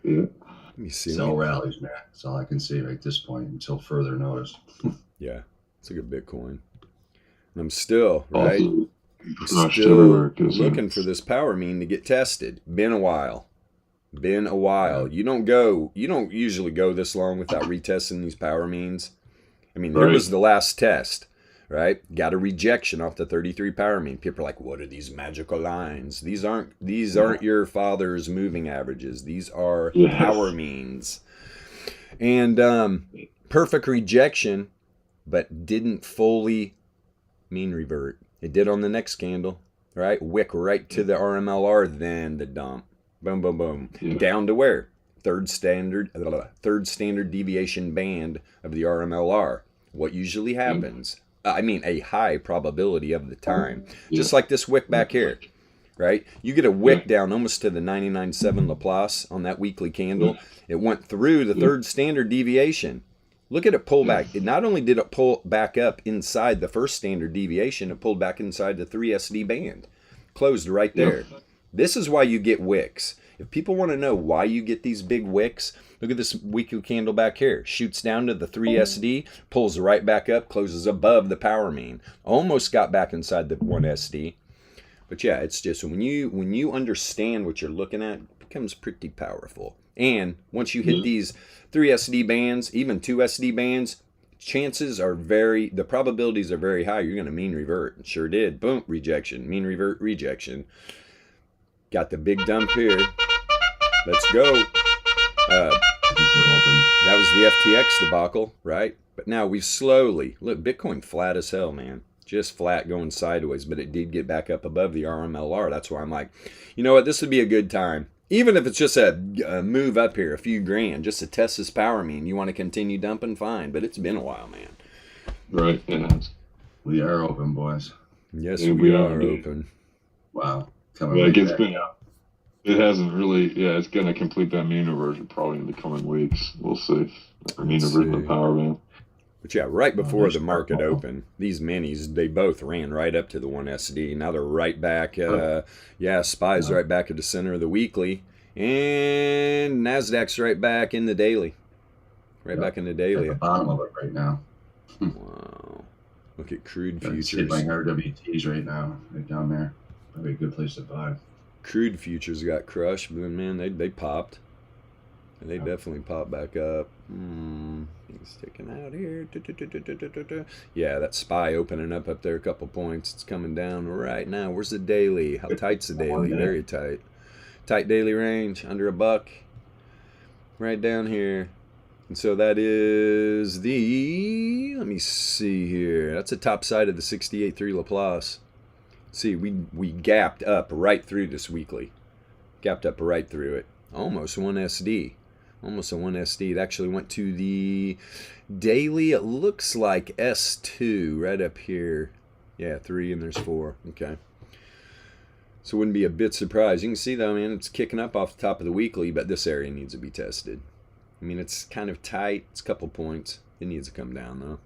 Speaker 2: Yeah.
Speaker 1: Let me see.
Speaker 3: Sell rallies, man. That's all I can say right at this point until further notice.
Speaker 1: Yeah, it's a good Bitcoin. And I'm still, right?
Speaker 2: Also,
Speaker 1: I'm
Speaker 2: crushed
Speaker 1: still
Speaker 2: everywhere, 'cause
Speaker 1: looking
Speaker 2: it's-
Speaker 1: for this power mean to get tested. Been a while. You don't usually go this long without retesting these power means. I mean, here
Speaker 2: Right.
Speaker 1: was the last test, right? Got a rejection off the 33 power mean. People are like, what are these magical lines? These aren't your father's moving averages. These are
Speaker 2: Yes.
Speaker 1: power means. And perfect rejection, but didn't fully mean revert. It did on the next candle, right? Wick right to the RMLR, then the dump. Boom, boom, boom.
Speaker 2: Yeah.
Speaker 1: Down to where? Third standard deviation band of the RMLR. What usually happens? A high probability of the time. Just like this wick back here, right? You get a wick down almost to the 99.7 Laplace on that weekly candle. It went through the third standard deviation. Look at it pull back. It not only did it pull back up inside the first standard deviation, it pulled back inside the 3SD band. Closed right there. This is why you get wicks. If people want to know why you get these big wicks, look at this weekly candle back here. Shoots down to the 3SD, pulls right back up, closes above the power mean. Almost got back inside the 1SD. But yeah, it's just when you understand what you're looking at, it becomes pretty powerful. And once you hit these 3 SD bands, even 2 SD bands, the probabilities are very high. You're going to mean revert. It sure did. Boom, rejection. Mean revert, rejection. Got the big dump here. Let's go. That was the FTX debacle, right? But now we've slowly, look, Bitcoin flat as hell, man. Just flat going sideways, but it did get back up above the RMLR. That's why I'm like, you know what, this would be a good time. Even if it's just a move up here, a few grand, just to test this power mean. You want to continue dumping, fine. But it's been a while, man.
Speaker 2: Right. Yeah.
Speaker 3: We are open, boys.
Speaker 1: Yes,
Speaker 2: Yeah,
Speaker 1: we
Speaker 2: we
Speaker 1: are
Speaker 2: are, dude.
Speaker 1: open.
Speaker 3: Wow. Coming
Speaker 2: Like
Speaker 3: right
Speaker 2: it's
Speaker 3: back
Speaker 2: been.
Speaker 3: up.
Speaker 2: It hasn't really. Yeah, it's gonna complete that mean reversion probably in the coming weeks. We'll see. Mean
Speaker 1: Let's
Speaker 2: reversion of
Speaker 1: see.
Speaker 2: power, man.
Speaker 1: But yeah, right before
Speaker 3: there's
Speaker 1: the market
Speaker 3: purple.
Speaker 1: opened, these minis, they both ran right up to the 1SD. Now they're right back. SPY's right back at the center of the weekly. And NASDAQ's right back in the daily. Right back in the
Speaker 3: At
Speaker 1: daily.
Speaker 3: the bottom of it right now.
Speaker 1: Wow. Look at crude
Speaker 3: It's
Speaker 1: futures.
Speaker 3: hitting RWTs right now, right down there. Probably a good place to buy.
Speaker 1: Crude futures got crushed, but man, they popped. And they definitely popped back up. He's sticking out here. Yeah, that SPY opening up there a couple points. It's coming down right now. Where's the daily? How tight's the daily? Very tight. Tight daily range, under $1. Right down here. And so that is let me see here. That's the top side of the 68.3 Laplace. See, we gapped up right through this weekly. Gapped up right through it. Almost 1 SD. Almost a 1 SD. It actually went to the daily. It looks like S2 right up here. Yeah, 3 and there's 4. Okay. So wouldn't be a bit surprised. You can see though, man, it's kicking up off the top of the weekly, but this area needs to be tested. I mean, it's kind of tight. It's a couple points. It needs to come down though.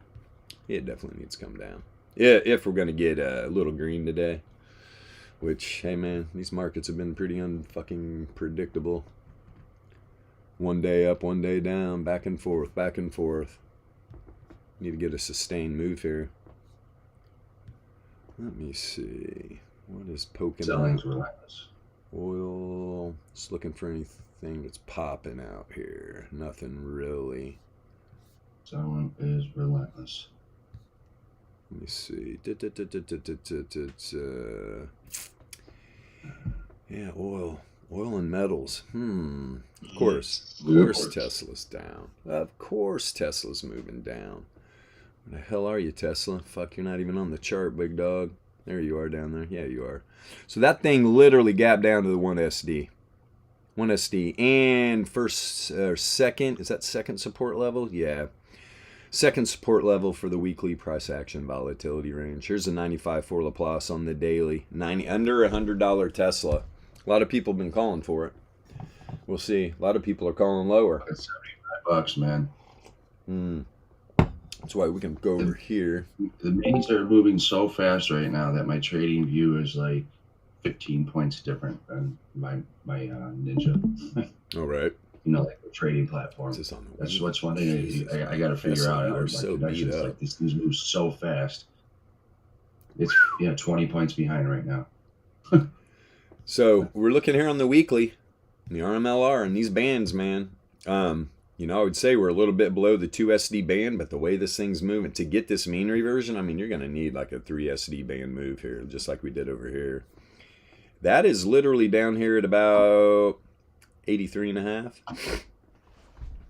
Speaker 1: It definitely needs to come down. Yeah, if we're gonna get a little green today. Which, hey man, these markets have been pretty unfucking predictable. One day up, one day down, back and forth, back and forth. Need to get a sustained move here. Let me see. What is poking
Speaker 3: Selling's
Speaker 1: out?
Speaker 3: relentless.
Speaker 1: Oil. Just looking for anything that's popping out here. Nothing really.
Speaker 3: Selling is relentless.
Speaker 1: Let me see. Yeah, oil. Oil and metals. Of course. Of course Tesla's down. Of course Tesla's moving down. Where the hell are you, Tesla? Fuck, you're not even on the chart, big dog. There you are down there. Yeah, you are. So that thing literally gapped down to the 1SD. 1SD. And first or second, is that second support level? Yeah. Second support level for the weekly price action volatility range. Here's a 95.4 Laplace on the daily. Under $100 Tesla. A lot of people have been calling for it. We'll see. A lot of people are calling lower.
Speaker 3: It's $75, man.
Speaker 1: That's why we can go over here.
Speaker 3: The minis are moving so fast right now that my trading view is like 15 points different than my Ninja.
Speaker 1: All right.
Speaker 3: You know, like the trading platform.
Speaker 1: Is this on the
Speaker 3: That's
Speaker 1: week?
Speaker 3: what's one thing I got to figure out.
Speaker 1: You are
Speaker 3: My
Speaker 1: so beat
Speaker 3: connections,
Speaker 1: up.
Speaker 3: like these move so fast. It's 20 points behind right now.
Speaker 1: So we're looking here on the weekly, the RMLR, and these bands, man. You know, I would say we're a little bit below the 2 SD band, but the way this thing's moving, to get this mean reversion, I mean, you're going to need like a 3 SD band move here, just like we did over here. That is literally down here at about 83.5.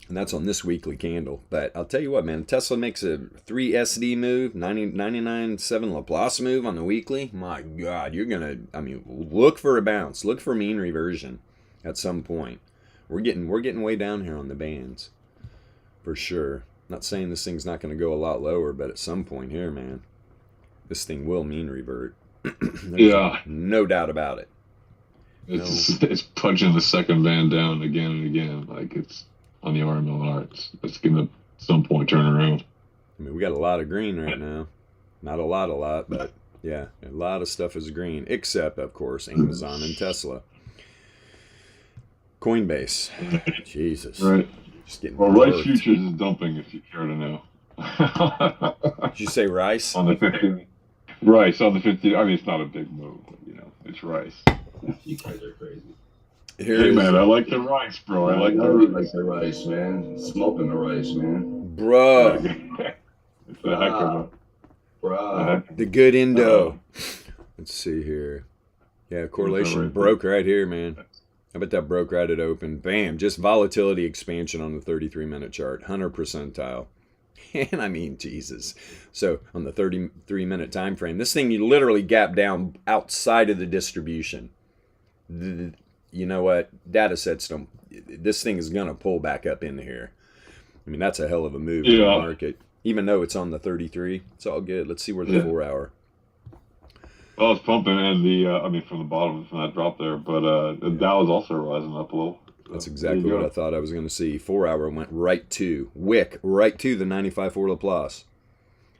Speaker 1: And that's on this weekly candle. But I'll tell you what, man, Tesla makes a 3 SD move, 99.7 Laplace move on the weekly. My God, you're going to, I mean, look for a bounce. Look for mean reversion at some point. We're getting way down here on the bands, for sure. Not saying this thing's not going to go a lot lower, but at some point here, man, this thing will mean revert.
Speaker 2: Yeah,
Speaker 1: no doubt about it.
Speaker 2: It's punching the second band down again and again, like it's on the RMLR. It's going to at some point turn around.
Speaker 1: I mean, we got a lot of green right now. Not a lot, but yeah, a lot of stuff is green, except of course Amazon and Tesla. Coinbase, Jesus,
Speaker 2: Right.
Speaker 1: Just getting
Speaker 2: Well, Rice
Speaker 1: worked.
Speaker 2: Futures is dumping, if you care to know.
Speaker 1: Did you say Rice?
Speaker 2: On the 15. Rice on the 15. I mean, it's not a big move, but it's Rice.
Speaker 3: You guys are crazy.
Speaker 1: Here
Speaker 2: Hey
Speaker 1: is-
Speaker 2: man, I like the rice, bro. I like
Speaker 3: know you
Speaker 2: the
Speaker 3: like the rice, man. Smoking the rice, man.
Speaker 1: Bruh,
Speaker 2: It's a heck of a
Speaker 3: Bruh.
Speaker 1: the good Indo. Let's see here. Yeah, correlation
Speaker 2: Right.
Speaker 1: broke right here, man. I bet that broke right at open. Bam, just volatility expansion on the 33-minute chart, 100 percentile. And I mean, Jesus. So on the 33-minute time frame, this thing you literally gapped down outside of the distribution. You know what? Data sets don't. This thing is gonna pull back up into here. I mean, that's a hell of a move in the
Speaker 2: Yeah.
Speaker 1: market. Even though it's on the 33, it's all good. Let's see where the 4 hour.
Speaker 2: Well, it's pumping, and from the bottom from that drop there, but the Dow is also rising up a little.
Speaker 1: That's
Speaker 2: So,
Speaker 1: exactly
Speaker 2: there you
Speaker 1: what I
Speaker 2: go.
Speaker 1: thought I was going to see. 4 hour went right to Wick, right to the 95.4 Laplace.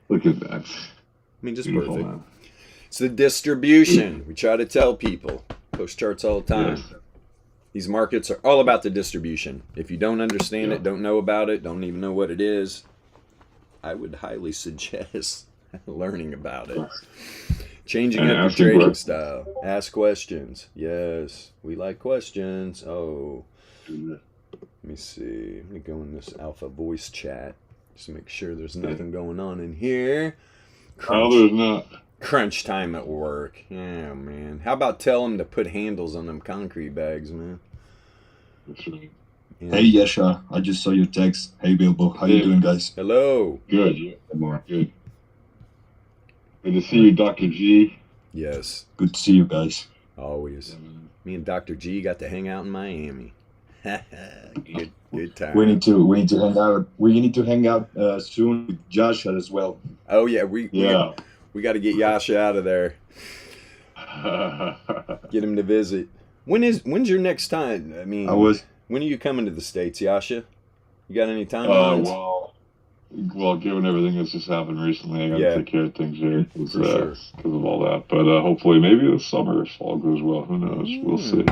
Speaker 2: Look at that.
Speaker 1: I mean, just
Speaker 2: Beautiful,
Speaker 1: perfect.
Speaker 2: man.
Speaker 1: It's the distribution. We try to tell people. Post charts all the time.
Speaker 2: Yes.
Speaker 1: These markets are all about the distribution. If you don't understand
Speaker 2: Yeah.
Speaker 1: it, don't know about it, don't even know what it is, I would highly suggest learning about it. Changing
Speaker 2: And
Speaker 1: up your
Speaker 2: asking
Speaker 1: trading
Speaker 2: questions.
Speaker 1: style. Ask questions. Yes, we like questions. Oh, let me see. Let me go in this alpha voice chat. Just to make sure there's nothing going on in here.
Speaker 2: Oh, there's not.
Speaker 1: Crunch time at work. Yeah, man. How about tell them to put handles on them concrete bags, man?
Speaker 2: That's right.
Speaker 1: Yeah.
Speaker 4: Hey Yesha, I just saw your text. Hey Bilbo, how you
Speaker 2: Yeah.
Speaker 4: doing, guys?
Speaker 1: Hello.
Speaker 2: Good. Yeah.
Speaker 3: Good morning.
Speaker 2: Good. Good to see you, Dr. G.
Speaker 1: Yes,
Speaker 4: Good to see you guys.
Speaker 1: always. Me and Dr. G got to hang out in Miami. good time.
Speaker 4: We need to hang out. We need to hang out soon with Joshua as well.
Speaker 1: Oh yeah, we
Speaker 2: Yeah.
Speaker 1: got to get Yasha out of there. Get him to visit. When's your next time? I mean, when are you coming to the States, Yasha? You got any time?
Speaker 2: Well, given everything that's just happened recently, I got to
Speaker 1: Yeah.
Speaker 2: take care of things here because
Speaker 1: For sure.
Speaker 2: of all that. But hopefully, maybe this summer, if all goes well. Who knows? We'll see.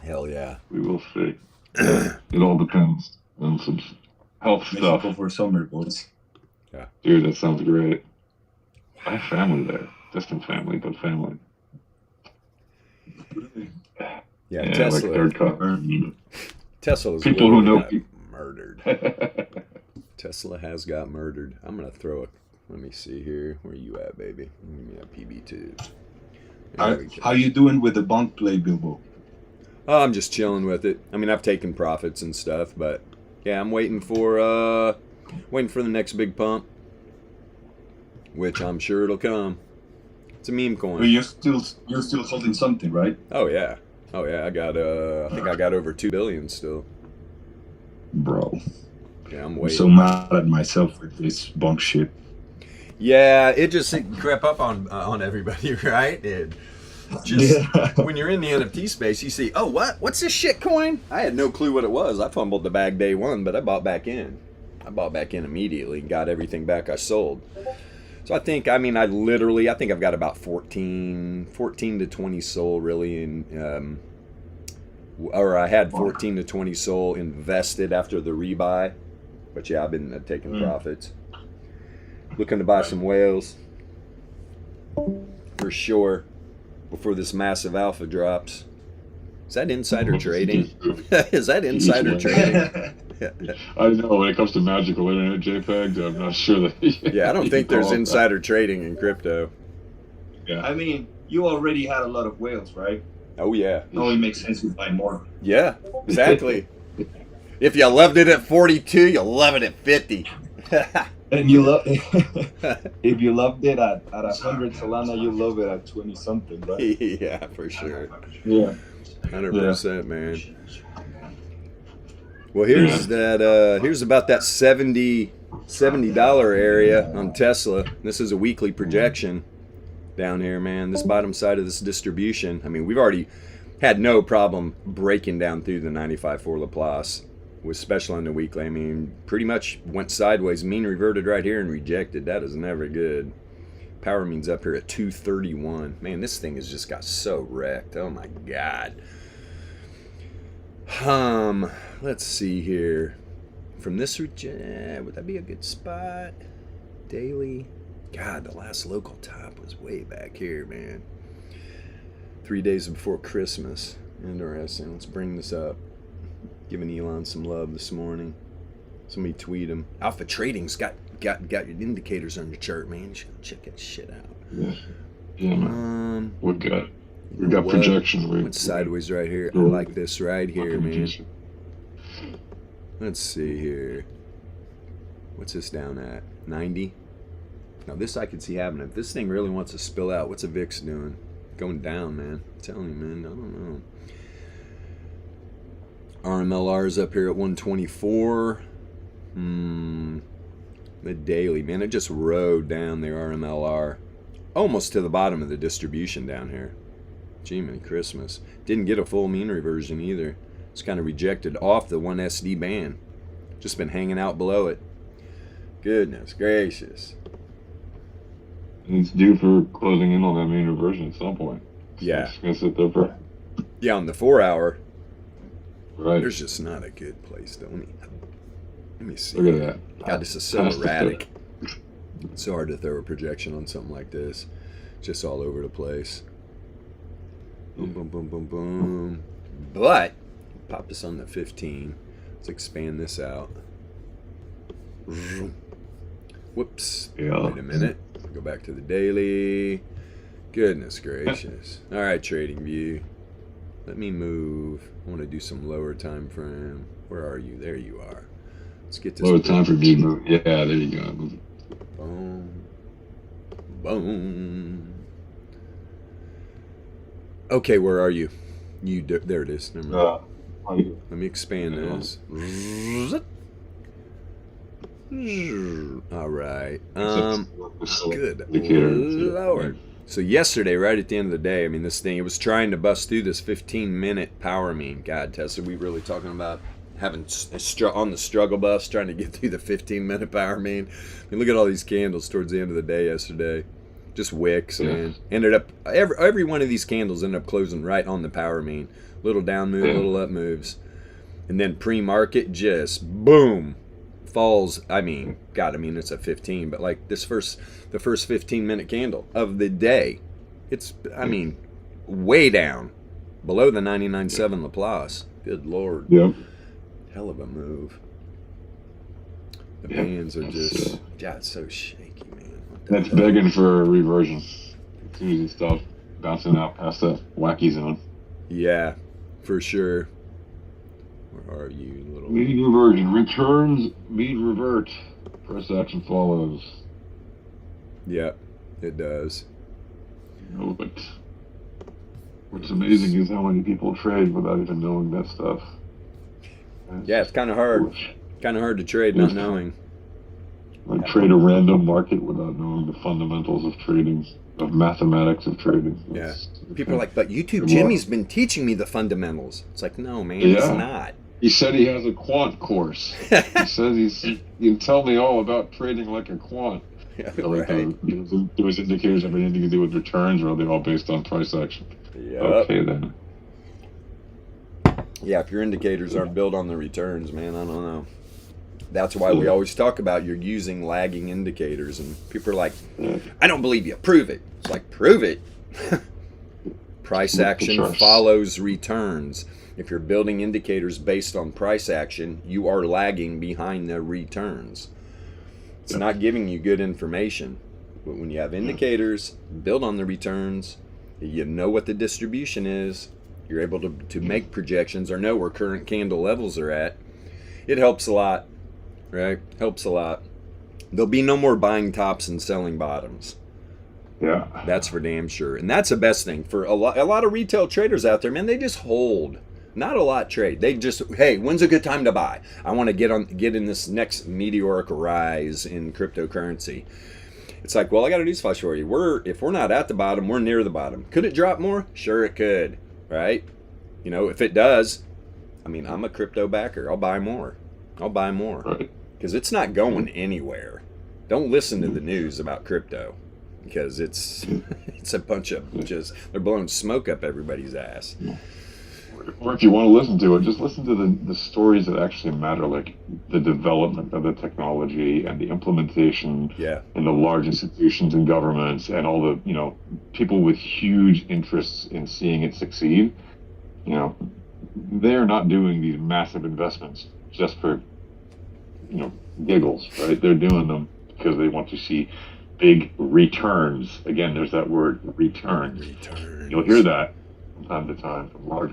Speaker 1: Hell yeah.
Speaker 2: We will see. It all depends on some health
Speaker 4: Mexico
Speaker 2: stuff.
Speaker 4: for summer, boys.
Speaker 2: Dude, that sounds great. I have family there. Distant family, but family.
Speaker 1: Yeah,
Speaker 2: Like
Speaker 1: Tesla.
Speaker 2: third cousin.
Speaker 1: Tesla's
Speaker 2: People who know
Speaker 1: got
Speaker 2: people.
Speaker 1: murdered. Tesla has got murdered. I'm gonna throw a. Let me see here. Where you at, baby? Give me a PB2. There we go.
Speaker 4: How you doing with the bond play, Bilbo?
Speaker 1: Oh, I'm just chilling with it. I mean, I've taken profits and stuff, but yeah, I'm waiting for the next big pump, which I'm sure it'll come. It's a meme
Speaker 4: But
Speaker 1: coin.
Speaker 4: you're still holding something, right?
Speaker 1: Oh yeah. I got I think I got over 2 billion still.
Speaker 4: Bro,
Speaker 1: Yeah, I'm
Speaker 4: I'm
Speaker 1: waiting.
Speaker 4: so mad at myself with this bunk shit.
Speaker 1: Yeah, it just crept up on everybody, right? When you're in the NFT space, you see, oh, what's this shit coin? I had no clue what it was. I fumbled the bag day one, but I bought back in. I bought back in immediately and got everything back I sold. So I think I've got about 14 to 20 SOL really in, or I had 14 to 20 SOL invested after the rebuy. But yeah, I've been taking profits. Looking to buy some whales for sure before this massive alpha drops. Is that insider trading? Is that insider trading?
Speaker 2: I know when it comes to magical internet JPEGs, I'm not sure that.
Speaker 1: Yeah, I don't think there's insider trading in crypto.
Speaker 2: Yeah.
Speaker 4: I mean, you already had a lot of whales, right?
Speaker 1: Oh yeah.
Speaker 4: It only makes sense to buy more.
Speaker 1: Yeah, exactly. If you loved it at 42, you'll love it at 50.
Speaker 4: And you love if you loved it at 100 Solana, you love it at 20 something, right?
Speaker 1: Yeah, for sure.
Speaker 4: Yeah.
Speaker 1: 100%, man. Well, here's here's about that $70 area on Tesla. This is a weekly projection down here, man. This bottom side of this distribution. I mean, we've already had no problem breaking down through the 95.4 Laplace, especially on the weekly. I mean, pretty much went sideways, mean reverted right here and rejected. That is never good. Power means up here at 231. Man, this thing has just got so wrecked. Oh my God. Let's see here. From this, would that be a good spot? Daily. God, the last local top was way back here, man. 3 days before Christmas. Interesting. Let's bring this up. Giving Elon some love this morning. Somebody tweet him. Alpha Trading's got your indicators on your chart, man. You should check that shit out.
Speaker 2: Yeah, man. We got projection.
Speaker 1: Went sideways right here. I like this right here, man. Let's see here. What's this down at? 90? Now this I could see happening. If this thing really wants to spill out, what's a VIX doing? Going down, man. I'm telling you, man. I don't know. RMLR is up here at 124. The daily, man, it just rode down the RMLR almost to the bottom of the distribution down here. Gee, man, Christmas. Didn't get a full mean reversion either. It's kind of rejected off the 1SD band. Just been hanging out below it. Goodness gracious.
Speaker 2: It's due for closing in on that mean reversion at some point.
Speaker 1: Yeah.
Speaker 2: It's gonna sit there for.
Speaker 1: Yeah, on the 4 hour.
Speaker 2: Right.
Speaker 1: There's just not a good place, don't we? Let me see.
Speaker 2: Look at that.
Speaker 1: God, this is so erratic. It's so hard to throw a projection on something like this. Just all over the place. Boom, boom, boom, boom, boom. But, pop this on the 15. Let's expand this out. Whoops.
Speaker 2: Yeah.
Speaker 1: Wait a minute. Go back to the daily. Goodness gracious. All right, TradingView. Let me move. I want to do some lower time frame. Where are you? There you are. Let's get this.
Speaker 2: Lower time for big move. Yeah, there you go.
Speaker 1: Boom. Boom. Okay, where are you? There it is. Never mind. Let me expand this. All right. Good Lord. So yesterday, right at the end of the day, I mean, this thing, it was trying to bust through this 15-minute power mean. God, Tesla, we really talking about having on the struggle bus, trying to get through the 15-minute power mean. I mean, look at all these candles towards the end of the day yesterday. Just wicks, man. Ended up, every one of these candles ended up closing right on the power mean. Little down move, little up moves. And then pre-market, just boom. Falls. I mean, God, I mean, it's a 15, but like the first 15-minute candle of the day, it's, I mean, way down below the 99.7 Laplace. Good Lord.
Speaker 2: Yep.
Speaker 1: Hell of a move. The bands are just, God, it's so shaky, man.
Speaker 2: That's begging for a reversion. Confusing stuff bouncing out past that wacky zone.
Speaker 1: Yeah, for sure. Where are you, little?
Speaker 2: Mean reversion returns. Mean revert. First action follows.
Speaker 1: Yep, it does.
Speaker 2: No, but what's amazing is how many people trade without even knowing that stuff.
Speaker 1: Yeah, it's kind of hard. Kind of hard to trade not knowing.
Speaker 2: Like trade a random market without knowing the fundamentals of trading, of mathematics of trading.
Speaker 1: Yeah. People are like, but YouTube Jimmy's been teaching me the fundamentals. It's like, no, man, it's not.
Speaker 2: He said he has a quant course. He says you can tell me all about trading like a quant. So like
Speaker 1: Right.
Speaker 2: do his indicators have anything to do with returns, or are they all based on price action?
Speaker 1: Yep.
Speaker 2: Okay then.
Speaker 1: Yeah, if your indicators aren't built on the returns, man, I don't know. That's why we always talk about you're using lagging indicators, and people are like, I don't believe you. Prove it. It's like, prove it. Price
Speaker 2: Look at the
Speaker 1: action
Speaker 2: charts.
Speaker 1: follows returns. If you're building indicators based on price action, you are lagging behind the returns. It's not giving you good information. But when you have indicators built on the returns, you know what the distribution is, you're able to make projections or know where current candle levels are at. It helps a lot, right? Helps a lot. There'll be no more buying tops and selling bottoms.
Speaker 2: Yeah.
Speaker 1: That's for damn sure. And that's the best thing for a lot of retail traders out there, man. They just hold. Not a lot trade. They just, hey, when's a good time to buy? I want to get in this next meteoric rise in cryptocurrency. It's like, well, I got a newsflash for you. If we're not at the bottom, we're near the bottom. Could it drop more? Sure it could, right? You know, if it does, I mean, I'm a crypto backer. I'll buy more.
Speaker 2: Right.
Speaker 1: Because it's not going anywhere. Don't listen to the news about crypto, because it's a bunch of they're blowing smoke up everybody's ass.
Speaker 2: Or if you want to listen to it, just listen to the stories that actually matter, like the development of the technology and the implementation
Speaker 1: Yeah.
Speaker 2: in the large institutions and governments and all the, people with huge interests in seeing it succeed. They're not doing these massive investments just for, giggles, right? They're doing them because they want to see big returns. Again, there's that word, returns.
Speaker 1: Returns.
Speaker 2: You'll hear that from time to time from large.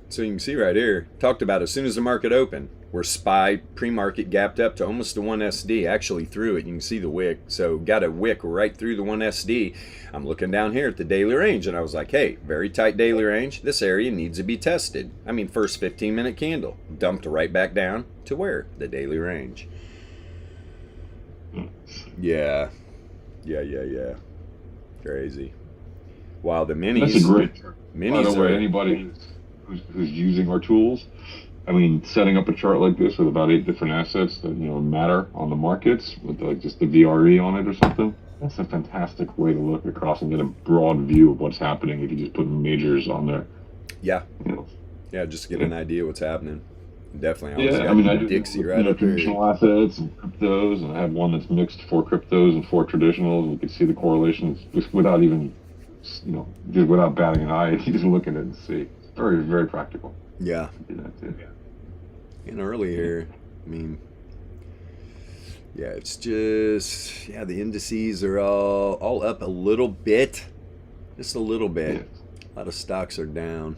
Speaker 1: So you can see right here, talked about as soon as the market opened, where SPY pre-market gapped up to almost the 1SD, actually through it. You can see the wick. So got a wick right through the 1SD. I'm looking down here at the daily range, and I was like, hey, very tight daily range. This area needs to be tested. I mean, first 15-minute candle. Dumped right back down to where? The daily range. Yeah. Crazy. Wow, the minis.
Speaker 2: That's a great chart. By
Speaker 1: Minis
Speaker 2: the way,
Speaker 1: are...
Speaker 2: anybody who's using our tools, I mean, setting up a chart like this with about 8 different assets that matter on the markets, with like just the VRE on it or something, that's a fantastic way to look across and get a broad view of what's happening if you just put majors on there.
Speaker 1: Yeah.
Speaker 2: You know.
Speaker 1: Yeah, just to get an idea what's happening. Definitely.
Speaker 2: Yeah, I mean, I do
Speaker 1: Dixie right up there.
Speaker 2: traditional assets and cryptos, and I have one that's mixed 4 cryptos and 4 traditionals. You can see the correlations just without even, just without batting an eye. You just look at it and see. It's very, very practical.
Speaker 1: Yeah.
Speaker 2: Do that too.
Speaker 1: And early here, I mean, yeah, it's just, the indices are all up a little bit. Just a little bit.
Speaker 2: Yeah.
Speaker 1: A lot of stocks are down.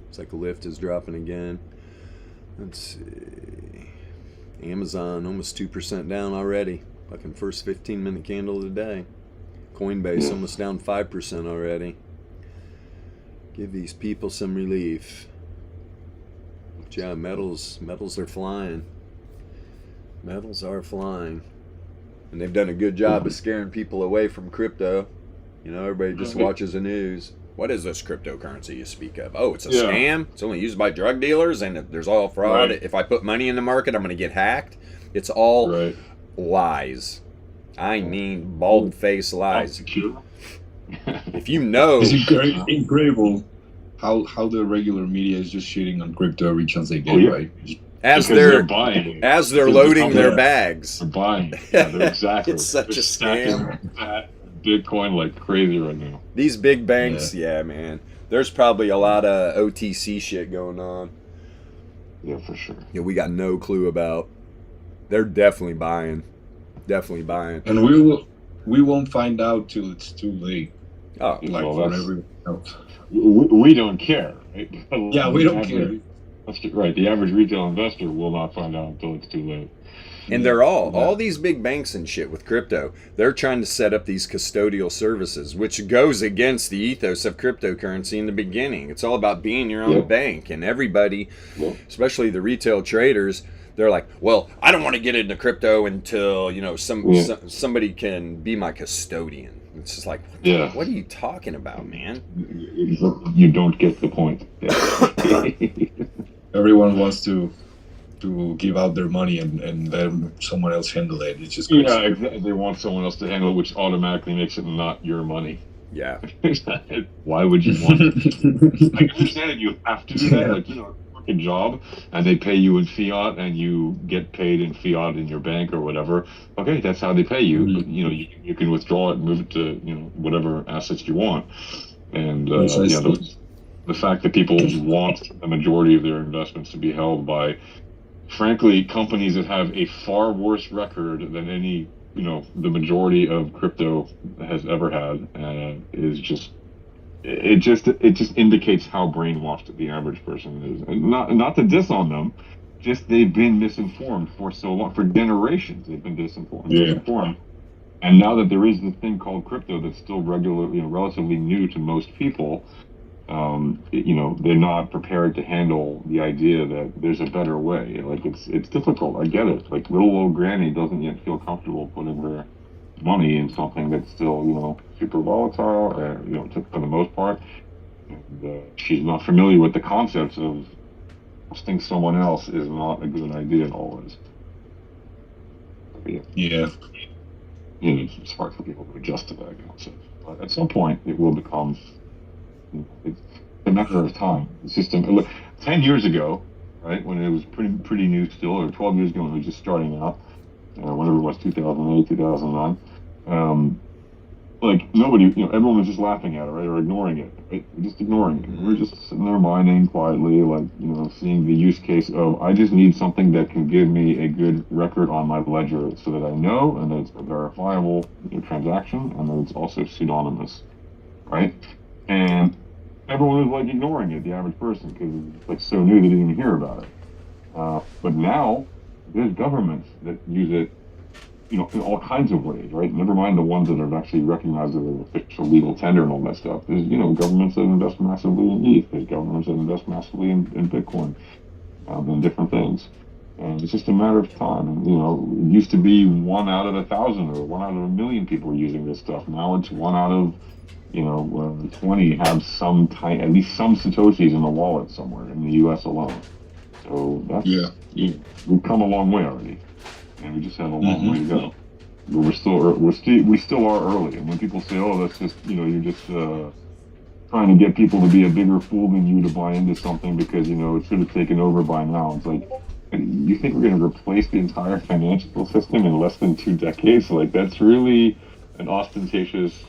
Speaker 1: It's like Lyft is dropping again. Let's see. Amazon almost 2% down already. Fucking first 15-minute candle of the day. Coinbase almost down 5% already. Give these people some relief. But yeah, metals are flying. Metals are flying. And they've done a good job of scaring people away from crypto. Everybody just watches the news. What is this cryptocurrency you speak of? Oh, it's a scam? It's only used by drug dealers, and there's all fraud.
Speaker 2: Right.
Speaker 1: If I put money in the market, I'm going to get hacked. It's all lies. I mean bald-faced lies. If you know...
Speaker 4: It's incredible how the regular media is just shitting on crypto every chance they get, right?
Speaker 1: As
Speaker 2: Because
Speaker 1: they're
Speaker 2: buying,
Speaker 1: as they're loading their bags.
Speaker 2: they're buying. Yeah, they're exactly.
Speaker 1: It's such
Speaker 2: They're
Speaker 1: a scam.
Speaker 2: stacking that Bitcoin like crazy right now.
Speaker 1: These big banks, yeah, man. There's probably a lot of OTC shit going on.
Speaker 2: Yeah, for sure.
Speaker 1: Yeah, we got no clue about. They're definitely buying.
Speaker 4: And we won't find out till it's too late.
Speaker 1: Oh,
Speaker 4: Like
Speaker 2: Well,
Speaker 4: for
Speaker 2: that's-
Speaker 4: everyone else.
Speaker 2: We don't care, right?
Speaker 4: Yeah, we don't care.
Speaker 2: That's right. The average retail investor will not find out until it's too late.
Speaker 1: and they're all these big banks and shit with crypto. They're trying to set up these custodial services, which goes against the ethos of cryptocurrency in the beginning. It's all about being your own bank, and everybody, especially the retail traders, they're like, well, I don't want to get into crypto until somebody can be my custodian. It's just like,
Speaker 2: Yeah.
Speaker 1: what are you talking about, man?
Speaker 2: You don't get the point.
Speaker 5: Everyone wants to give out their money and then someone else handle it. It's just crazy.
Speaker 2: Yeah, exactly. They want someone else to handle it, which automatically makes it not your money.
Speaker 1: Yeah.
Speaker 2: Why would you want it? I understand that you have to do that.
Speaker 5: Yeah.
Speaker 2: Like, you work a job and they pay you in fiat and you get paid in fiat in your bank or whatever. Okay, that's how they pay you. But, you can withdraw it and move it to, whatever assets you want. And, the fact that people want the majority of their investments to be held by, frankly, companies that have a far worse record than any, the majority of crypto has ever had, is just, it just indicates how brainwashed the average person is. And not to diss on them, just they've been misinformed for so long, for generations. They've been misinformed. And now that there is this thing called crypto that's still relatively new to most people, they're not prepared to handle the idea that there's a better way. Like, it's difficult. I get it. Like, little old granny doesn't yet feel comfortable putting her money in something that's still, super volatile, for the most part. And, she's not familiar with the concepts of trusting someone else is not a good idea always.
Speaker 5: Yeah.
Speaker 2: It's hard for people to adjust to that concept. But at some point, it will become... It's a matter of time. The system. Look, 10 years ago, right, when it was pretty new still, or 12 years ago when it was just starting out, whenever it was 2008, 2009, like nobody, everyone was just laughing at it, right, or ignoring it, right? Just ignoring it. We were just sitting there mining quietly, like, seeing the use case of, I just need something that can give me a good record on my ledger so that I know, and that it's a verifiable transaction, and that it's also pseudonymous, right? And everyone was like ignoring it, the average person, because it's like so new they didn't even hear about it. But now there's governments that use it, in all kinds of ways, right? Never mind the ones that are actually recognized as an official legal tender and all that stuff. There's, governments that invest massively in ETH. There's governments that invest massively in Bitcoin, and different things. And it's just a matter of time. And, it used to be 1 out of 1,000 or 1 out of 1,000,000 people using this stuff. Now it's 1 out of 20 have at least some Satoshis in the wallet somewhere in the U.S. alone. So that's, we've come a long way already, and we just have a long way to go. But we still are early. And when people say, "Oh, that's just you're just trying to get people to be a bigger fool than you to buy into something because it should have taken over by now," it's like, you think we're going to replace the entire financial system in less than 2 decades? Like, that's really an ostentatious,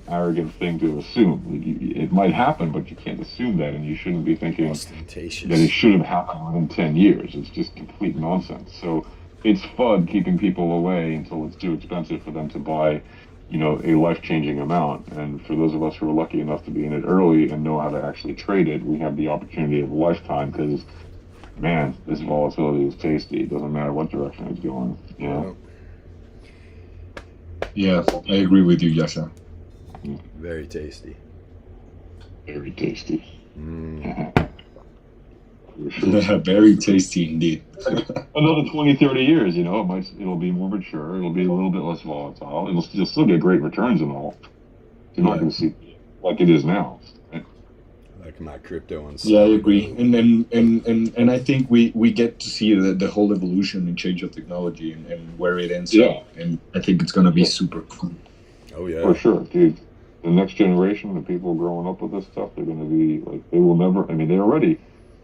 Speaker 2: arrogant thing to assume. It might happen, but you can't assume that, and you shouldn't be thinking that it should have happened within 10 years. It's just complete nonsense. So it's FUD keeping people away until it's too expensive for them to buy, a life-changing amount. And for those of us who are lucky enough to be in it early and know how to actually trade it, we have the opportunity of a lifetime, because, man, this volatility is tasty. It doesn't matter what direction it's going.
Speaker 5: Yeah, I agree with you, Yasha.
Speaker 1: Very tasty.
Speaker 2: Very tasty.
Speaker 5: Very tasty indeed.
Speaker 2: Another 20, 30 years, it'll be more mature. It'll be a little bit less volatile. You'll still get great returns and all. You're not going to see like it is now. Right?
Speaker 1: Like my crypto on.
Speaker 5: Yeah, I agree. And I think we get to see the whole evolution and change of technology and where it ends up. And I think it's going to be super cool.
Speaker 1: Oh yeah,
Speaker 2: for sure, dude. The next generation, the people growing up with this stuff, they're going to be like, they will never. I mean, they already.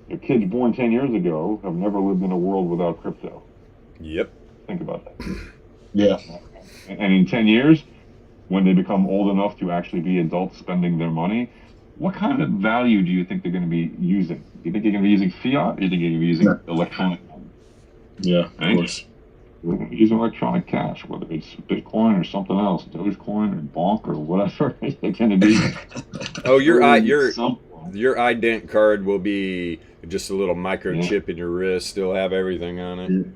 Speaker 2: The kids born 10 years ago have never lived in a world without crypto.
Speaker 1: Yep.
Speaker 2: Think about that.
Speaker 5: Yeah.
Speaker 2: And in 10 years, when they become old enough to actually be adults spending their money, what kind of value do you think they're going to be using? Do you think they're going to be using fiat? Or do you think they're going to be using electronic money?
Speaker 5: Yeah,
Speaker 2: right?
Speaker 5: Of course.
Speaker 2: We're going to be using electronic cash, whether it's Bitcoin or something else, Dogecoin or Bonk or whatever. They're going to be.
Speaker 1: Oh, your ident card will be just a little microchip in your wrist, still have everything on it.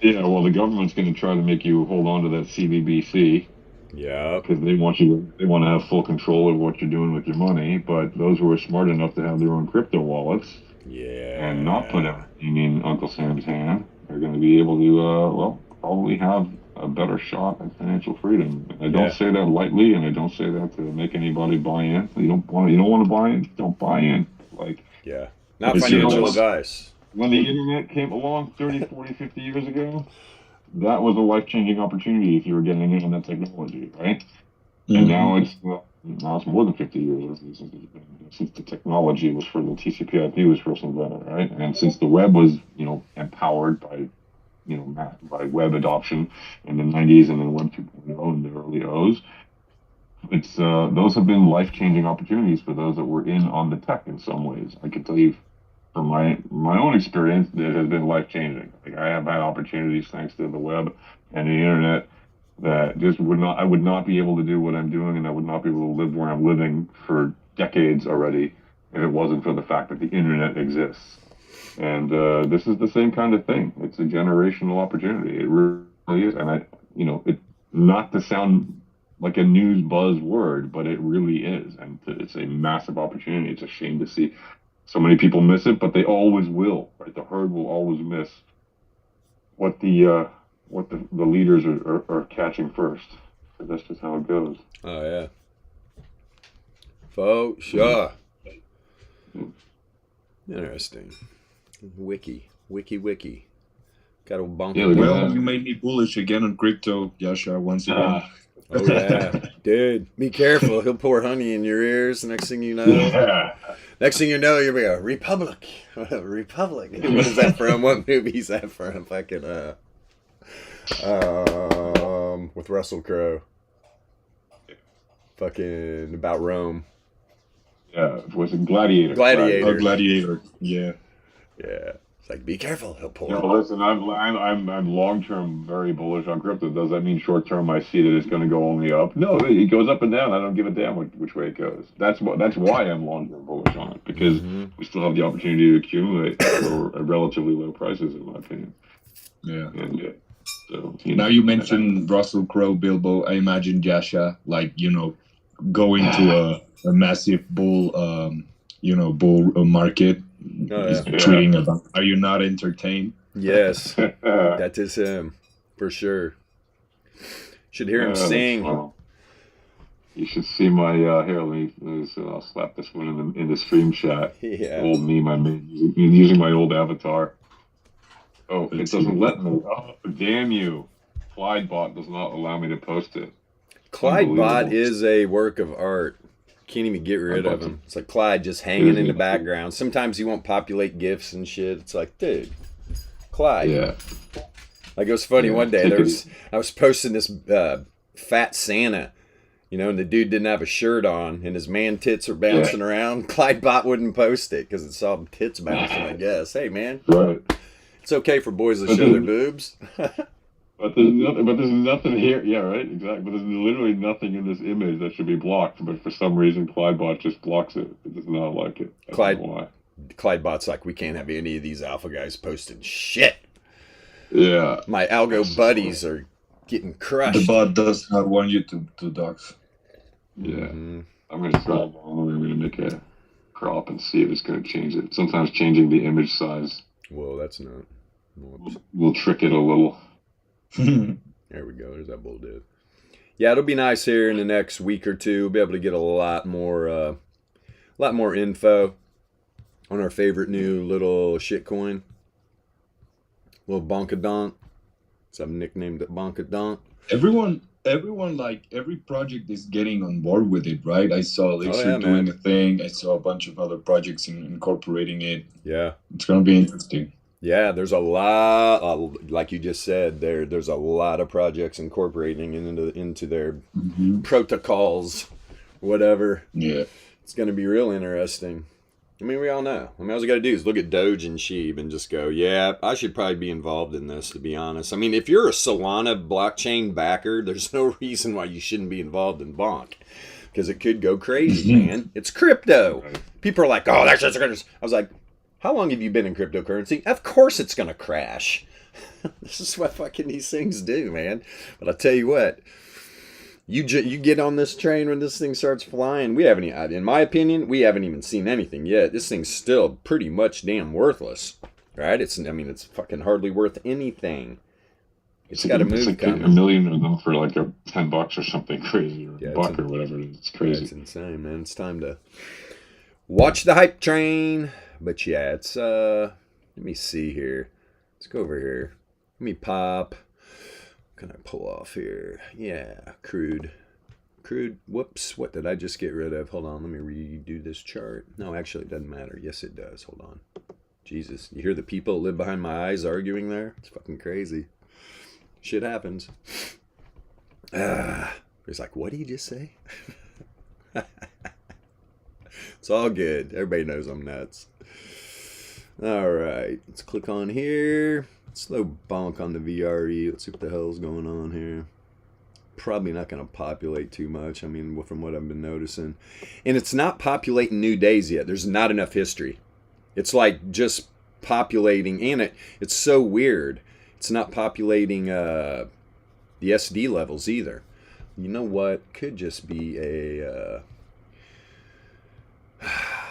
Speaker 2: Yeah, well, the government's going to try to make you hold on to that CBBC.
Speaker 1: Yeah.
Speaker 2: Because they want to have full control of what you're doing with your money. But those who are smart enough to have their own crypto wallets, and not put everything in Uncle Sam's hand, are going to be able to, probably have a better shot at financial freedom. And I don't
Speaker 1: Yeah.
Speaker 2: say that lightly, and I don't say that to make anybody buy in. You don't want to buy in, don't buy in. Like,
Speaker 1: Yeah. Not
Speaker 5: It's
Speaker 1: financial
Speaker 2: yours.
Speaker 1: advice.
Speaker 2: when the internet came along 30, 40, 50 years ago, that was a life-changing opportunity if you were getting in on that technology, right? And now it's more than 50 years since the technology was for the TCP/IP was first invented, right? And since the web was, empowered by, by web adoption in the 90s and then Web 2.0 in the early O's, it's those have been life-changing opportunities for those that were in on the tech in some ways. I can tell you from my own experience, it has been life-changing. Like, I have had opportunities thanks to the web and the internet that just I would not be able to do what I'm doing, and I would not be able to live where I'm living for decades already if it wasn't for the fact that the internet exists. And this is the same kind of thing. It's a generational opportunity. It really is. And it not to sound like a news buzzword, but it really is. And it's a massive opportunity. It's a shame to see so many people miss it, but they always will. Right? The herd will always miss what the leaders are catching first. So that's just how it goes.
Speaker 1: Oh yeah. Faux sure. Interesting. Wiki. Got a bonk.
Speaker 2: Yeah, look at
Speaker 5: Well,
Speaker 2: that.
Speaker 5: you made me bullish again on crypto, Yasha, once again.
Speaker 1: Oh yeah. Dude, be careful. He'll pour honey in your ears. Next thing you know.
Speaker 2: Yeah.
Speaker 1: Next thing you know, you'll be a Republic. Republic. What is that from? What movie is that from? Fucking with Russell Crowe. Fucking about Rome.
Speaker 2: Yeah, was it Gladiator?
Speaker 1: Gladiator.
Speaker 5: Oh, Gladiator. Yeah.
Speaker 1: Yeah. It's like, be careful. He'll pull.
Speaker 2: No, listen, I'm long term very bullish on crypto. Does that mean short term I see that it's going to go only up? No, it goes up and down. I don't give a damn which way it goes. That's why I'm long term bullish on it, because we still have the opportunity to accumulate for relatively low prices, in my opinion.
Speaker 5: Yeah.
Speaker 2: And so
Speaker 5: Now you mentioned Russell Crowe, Bilbo. I imagine Yasha, going to a massive bull market.
Speaker 1: Oh,
Speaker 5: He's
Speaker 1: yeah.
Speaker 5: tweeting about, are you not entertained?
Speaker 1: Yes. That is him. For sure. Should hear him sing.
Speaker 2: Well, you should see my here. Let me I'll slap this one in the stream chat.
Speaker 1: Yeah.
Speaker 2: Old meme I made using my old avatar. Oh, it doesn't let me. Oh, damn you! ClydeBot does not allow me to post it.
Speaker 1: ClydeBot
Speaker 2: Unbelievable.
Speaker 1: is a work of art. Can't even get rid of him. It's like Clyde just hanging in the background. Sometimes he won't populate GIFs and shit. It's like, dude, Clyde.
Speaker 2: Yeah.
Speaker 1: Like, it was funny
Speaker 2: Yeah,
Speaker 1: one day.
Speaker 2: take it.
Speaker 1: I was posting this fat Santa, and the dude didn't have a shirt on, and his man tits are bouncing around. ClydeBot wouldn't post it because it saw tits bouncing. I guess. Hey, man,
Speaker 2: Right.
Speaker 1: it's okay for boys to show their boobs.
Speaker 2: But there's nothing here. Yeah, right. Exactly. But there's literally nothing in this image that should be blocked. But for some reason, ClydeBot just blocks it. It does not like it. I don't know why.
Speaker 1: ClydeBot's like, we can't have any of these alpha guys posting shit.
Speaker 2: Yeah.
Speaker 1: My algo buddies are getting crushed.
Speaker 5: The bot does not want you to dox.
Speaker 2: Yeah.
Speaker 1: Mhm.
Speaker 2: I'm gonna scroll down. I'm gonna make a crop and see if it's gonna change it. Sometimes changing the image size
Speaker 1: Whoa, that's not. Whoops.
Speaker 2: will trick it a little.
Speaker 1: There we go. There's that bull dude. Yeah, it'll be nice here in the next week or two. We'll be able to get a lot more info on our favorite new little shitcoin, little Bonkadonk. So I've nicknamed it Bonkadonk.
Speaker 5: Everyone, like every project is getting on board with it, right? I saw Elixir
Speaker 1: yeah,
Speaker 5: doing
Speaker 1: man.
Speaker 5: a thing. I saw a bunch of other projects incorporating it.
Speaker 1: Yeah.
Speaker 5: It's gonna be interesting.
Speaker 1: Yeah, there's a lot, like you just said, there's a lot of projects incorporating into their protocols, whatever.
Speaker 5: Yeah.
Speaker 1: It's going to be real interesting. I mean, we all know. I mean, all you got to do is look at Doge and Sheeb and just go, yeah, I should probably be involved in this, to be honest. I mean, if you're a Solana blockchain backer, there's no reason why you shouldn't be involved in Bonk. Because it could go crazy, man. It's crypto. People are like, oh, that's just going to... I was like, how long have you been in cryptocurrency? Of course it's going to crash. This is what fucking these things do, man. But I'll tell you what. You get on this train when this thing starts flying. We haven't, in my opinion, we haven't even seen anything yet. This thing's still pretty much damn worthless, right? It's fucking hardly worth anything. It's got a
Speaker 2: it's
Speaker 1: move
Speaker 2: like
Speaker 1: coming.
Speaker 2: a million of them for like $10 or something crazy, or
Speaker 1: Yeah,
Speaker 2: a buck or whatever it is. It's crazy.
Speaker 1: That's insane, man. It's time to watch the hype train. But yeah, it's let me see here. Let's go over here. Let me pop. What can I pull off here? Yeah, crude. Whoops, what did I just get rid of? Hold on, let me redo this chart. No, actually it doesn't matter. Yes it does. Hold on. Jesus, you hear the people that live behind my eyes arguing there? It's fucking crazy. Shit happens. He's like, what did you just say? It's all good. Everybody knows I'm nuts. All right, let's click on here. Slow bonk on the VRE. Let's see what the hell's going on here. Probably not going to populate too much. I mean, from what I've been noticing. And it's not populating new days yet. There's not enough history. It's like just populating, and it's so weird. It's not populating the SD levels either. You know what? Could just be a...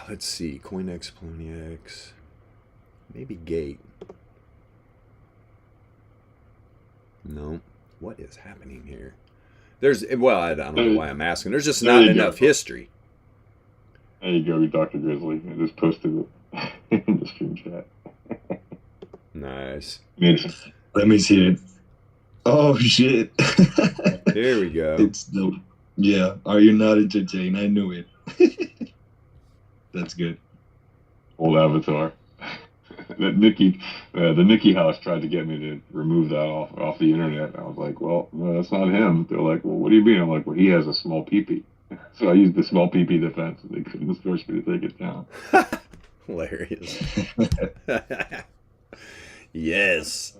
Speaker 1: let's see. CoinEx, Poloniex. Maybe Gate. No. What is happening here? Well, I don't know why I'm asking. There's just not enough history.
Speaker 2: There you go, Dr. Grizzly. I just posted it in the stream chat.
Speaker 1: Nice.
Speaker 4: Let me see it. Oh shit!
Speaker 1: There we go.
Speaker 4: It's the yeah. Are you not entertained? I knew it. That's good.
Speaker 2: Old avatar. That the Mickey House tried to get me to remove that off the internet. I was like, well, no, that's not him. They're like, well, what do you mean? I'm like, well, he has a small peepee. So I used the small peepee defense, and they couldn't force me to take it down.
Speaker 1: Hilarious. Yes.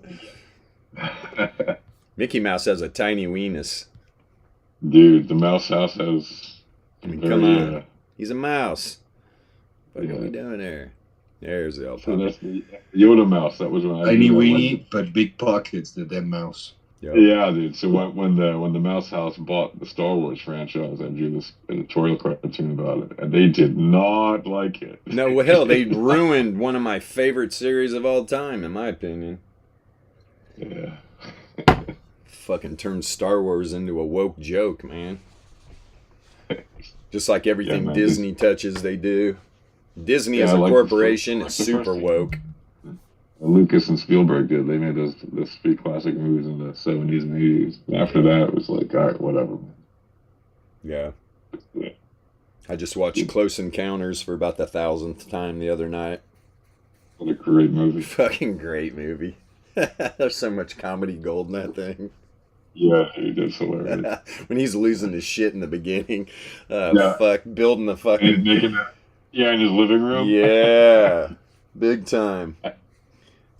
Speaker 1: Mickey Mouse has a tiny weenus.
Speaker 2: Dude, the Mouse House has.
Speaker 1: I mean, come on. He's a mouse. What are we doing there? There's the
Speaker 2: so that's the Yoda Mouse. That was when I
Speaker 4: tiny weenie, but big pockets. The damn mouse.
Speaker 1: Yep.
Speaker 2: Yeah, dude. So when the Mouse House bought the Star Wars franchise, I drew this editorial cartoon about it, and they did not like it.
Speaker 1: No, well, hell, they ruined one of my favorite series of all time, in my opinion.
Speaker 2: Yeah.
Speaker 1: Fucking turned Star Wars into a woke joke, man. Just like everything Disney touches, they do. Disney as a corporation is super woke.
Speaker 2: Lucas and Spielberg did. They made those three classic movies in the 70s and 80s. After that, it was like, all right, whatever.
Speaker 1: Yeah. I just watched Close Encounters for about the 1,000th time the other night.
Speaker 2: What a great movie.
Speaker 1: Fucking great movie. There's so much comedy gold in that thing.
Speaker 2: Yeah, he did hilarious.
Speaker 1: When he's losing his shit in the beginning. Building the fucking...
Speaker 2: And making that, in his living room.
Speaker 1: Yeah. Big time.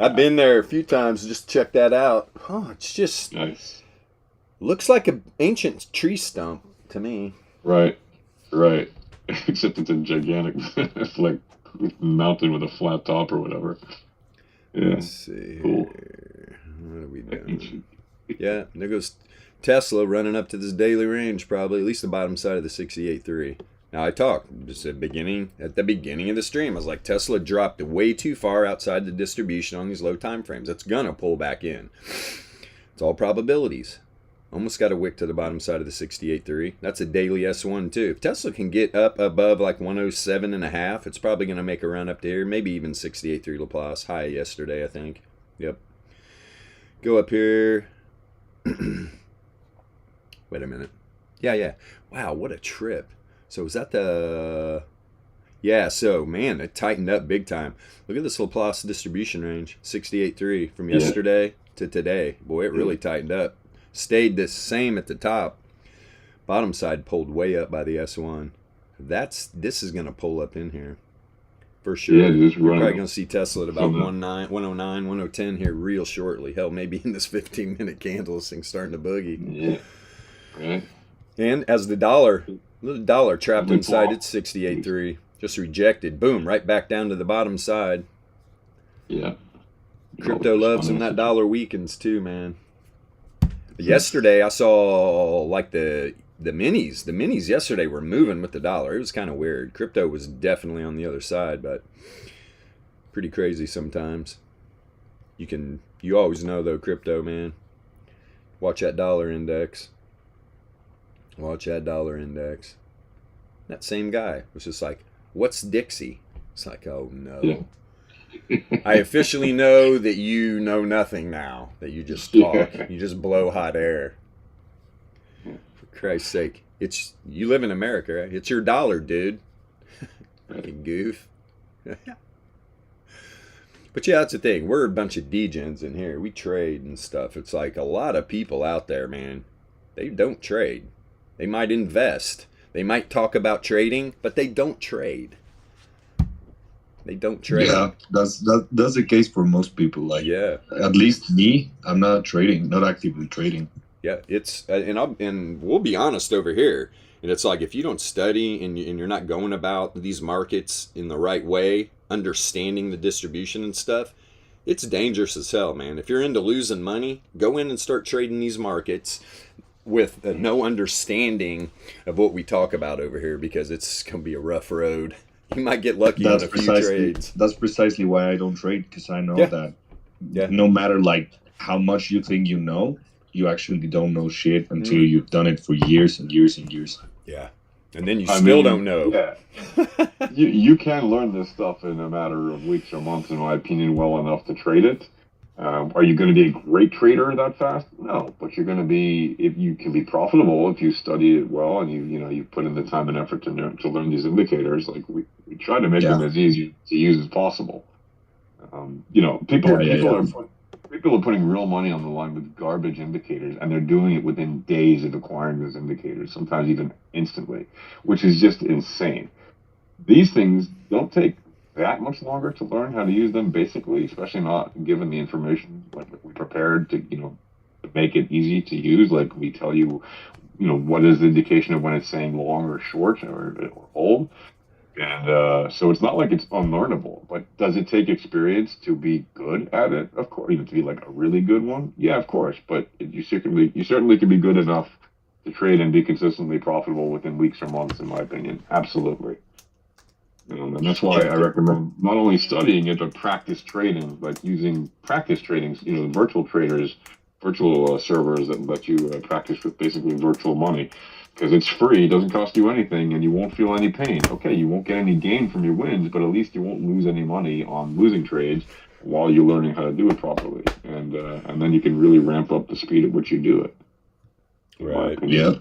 Speaker 1: I've been there a few times just to check that out. Oh, it's just...
Speaker 2: Nice.
Speaker 1: Looks like an ancient tree stump to me.
Speaker 2: Right. Except it's a gigantic, it's like mountain with a flat top or whatever. Yeah.
Speaker 1: Let's see.
Speaker 2: Cool.
Speaker 1: What are we doing? Yeah, there goes Tesla running up to this daily range, probably at least the bottom side of the 68.3. Now I talked just at the beginning of the stream. I was like, Tesla dropped way too far outside the distribution on these low time frames. It's gonna pull back in. It's all probabilities. Almost got a wick to the bottom side of the 68.3. That's a daily S1 too. If Tesla can get up above like 107.5, it's probably gonna make a run up there. Maybe even 68.3 Laplace. High yesterday, I think. Yep. Go up here. Wait a minute. Yeah. Wow, what a trip. So is that the... Yeah, so, man, it tightened up big time. Look at this Laplace distribution range. 68.3 from yesterday to today. Boy, it really tightened up. Stayed the same at the top. Bottom side pulled way up by the S1. This is going to pull up in here. For sure.
Speaker 2: Yeah,
Speaker 1: We're probably going to see Tesla at about 109, 110 here real shortly. Hell, maybe in this 15-minute candle, this thing's starting to boogie.
Speaker 2: Yeah. Right.
Speaker 1: And as the dollar trapped inside its 68.3, just rejected. Boom, right back down to the bottom side.
Speaker 2: Yeah.
Speaker 1: Crypto loves when that dollar weakens too, man. But yesterday I saw like the minis. The minis yesterday were moving with the dollar. It was kind of weird. Crypto was definitely on the other side, but pretty crazy sometimes. You always know though, crypto, man. Watch that dollar index. Watch that dollar index. That same guy was just like, what's Dixie? It's like, oh no.
Speaker 2: Yeah.
Speaker 1: I officially know that you know nothing now, that you just talk.
Speaker 2: Yeah.
Speaker 1: You just blow hot air. For Christ's sake. You live in America, right? It's your dollar, dude. Fucking goof. But yeah, that's the thing. We're a bunch of degens in here. We trade and stuff. It's like a lot of people out there, man. They don't trade. They might invest. They might talk about trading, but they don't trade. They don't trade.
Speaker 5: Yeah, that's the case for most people. Like,
Speaker 1: Yeah.
Speaker 5: at least me, I'm not trading, not actively trading.
Speaker 1: Yeah, it's and we'll be honest over here. And it's like if you don't study and you're not going about these markets in the right way, understanding the distribution and stuff, it's dangerous as hell, man. If you're into losing money, go in and start trading these markets with no understanding of what we talk about over here, because it's gonna be a rough road. You might get lucky on a few trades.
Speaker 5: That's precisely why I don't trade, because I know
Speaker 1: Yeah.
Speaker 5: that
Speaker 1: Yeah.
Speaker 5: no matter like how much you think you know, you actually don't know shit until you've done it for years and years and years.
Speaker 1: Yeah. And then you
Speaker 2: I
Speaker 1: still
Speaker 2: mean,
Speaker 1: don't know.
Speaker 2: Yeah. you can learn this stuff in a matter of weeks or months, in my opinion, well enough to trade it. Are you going to be a great trader that fast? No, but you're going to be, if you can be profitable if you study it well and you put in the time and effort to learn these indicators. Like we try to make them as easy to use as possible. People are putting real money on the line with garbage indicators, and they're doing it within days of acquiring those indicators, sometimes even instantly, which is just insane. These things don't take that much longer to learn how to use them, basically, especially not given the information like we prepared to make it easy to use. Like we tell you, what is the indication of when it's saying long or short or hold. And so it's not like it's unlearnable, but does it take experience to be good at it? Of course, to be like a really good one. Yeah, of course. But you certainly can be good enough to trade and be consistently profitable within weeks or months, in my opinion. Absolutely. And that's why I recommend not only studying it, but practice trading, like using practice trading, virtual traders, virtual servers that let you practice with basically virtual money. Because it's free, it doesn't cost you anything, and you won't feel any pain. Okay, you won't get any gain from your wins, but at least you won't lose any money on losing trades while you're learning how to do it properly. And then you can really ramp up the speed at which you do it.
Speaker 1: Right.
Speaker 5: Yeah.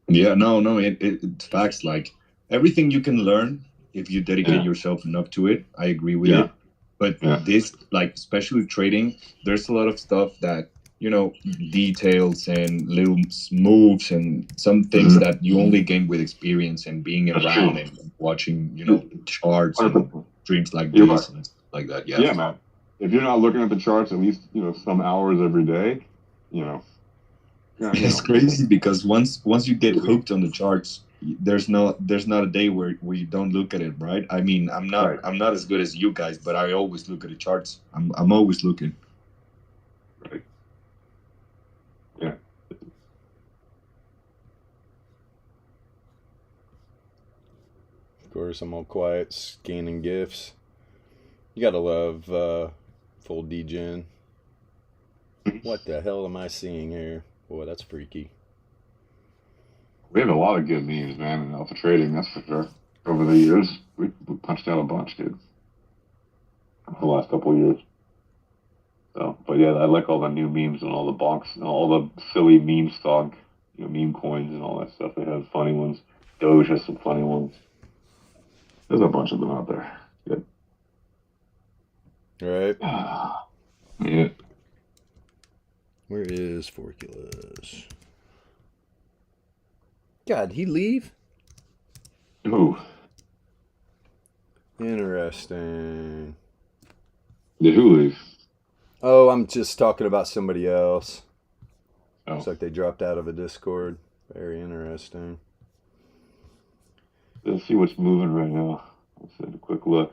Speaker 5: No. It's facts. Like everything you can learn if you dedicate yourself enough to it. I agree with it. But this, like especially trading, there's a lot of stuff that details and little moves and some things that you only gain with experience and being around and watching, charts and streams like this and stuff like that.
Speaker 2: Yeah, man. If you're not looking at the charts at least, some hours every day,
Speaker 5: it's crazy because once you get hooked on the charts, there's not a day where you don't look at it, right? I mean, I'm not as good as you guys, but I always look at the charts. I'm always looking.
Speaker 2: Right. Yeah.
Speaker 1: Of course, I'm all quiet, scanning GIFs. You gotta love full degen. What the hell am I seeing here? Boy, that's freaky.
Speaker 2: We have a lot of good memes, man, in alpha trading, that's for sure. Over the years, we punched out a bunch, dude. For the last couple of years. So, but yeah, I like all the new memes and all the bonks and all the silly meme stock, meme coins and all that stuff. They have funny ones. Doge has some funny ones. There's a bunch of them out there. Good.
Speaker 1: Right.
Speaker 2: Yeah.
Speaker 1: Where is Forculus? God, he leave?
Speaker 2: Ooh.
Speaker 1: Interesting.
Speaker 2: Did who leave?
Speaker 1: Oh, I'm just talking about somebody else.
Speaker 2: Oh.
Speaker 1: Looks like they dropped out of a Discord. Very interesting.
Speaker 2: Let's see what's moving right now. Let's have a quick look.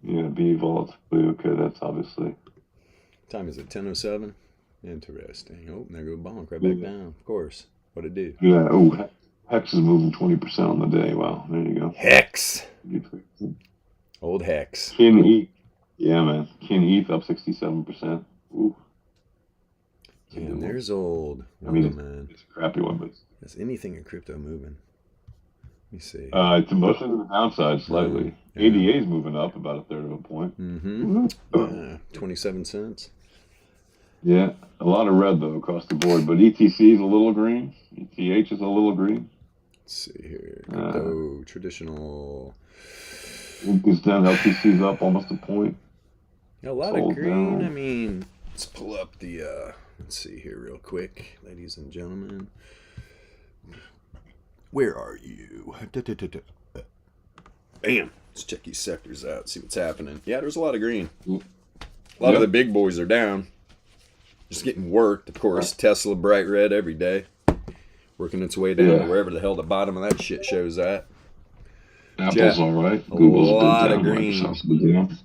Speaker 2: Yeah, B Vault. Okay, that's obviously.
Speaker 1: What time is it? 10:07? Interesting. Oh, there go Bonk right back down. Of course. What'd it do?
Speaker 2: Yeah. Oh, Hex is moving 20% on the day. Wow. There you go.
Speaker 1: Hex. Old Hex.
Speaker 2: Kin ETH. Yeah, man. Kin ETH up 67%. Ooh.
Speaker 1: And there's old.
Speaker 2: I mean,
Speaker 1: man.
Speaker 2: it's a crappy one, but
Speaker 1: Is anything in crypto moving? Let me see.
Speaker 2: it's mostly to the downside slightly.
Speaker 1: Yeah.
Speaker 2: ADA is moving up about a third of a point.
Speaker 1: Mm-hmm. 27 cents.
Speaker 2: Yeah, a lot of red though across the board, but ETC is a little green. ETH is a little green.
Speaker 1: Let's see here. Crypto, traditional.
Speaker 2: Is down. LTC's up almost a point.
Speaker 1: A lot
Speaker 2: Sold
Speaker 1: of green.
Speaker 2: down.
Speaker 1: I mean, let's pull up the. Let's see here, real quick, ladies and gentlemen. Where are you? Bam. Let's check these sectors out. See what's happening. Yeah, there's a lot of green. A lot of the big boys are down. Just getting worked, of course. Tesla bright red every day, working its way down to wherever the hell the bottom of that shit shows at.
Speaker 2: Apple's all right.
Speaker 1: A
Speaker 2: Google's
Speaker 1: lot
Speaker 2: been
Speaker 1: of
Speaker 2: down.
Speaker 1: green.
Speaker 2: Microsoft's been down.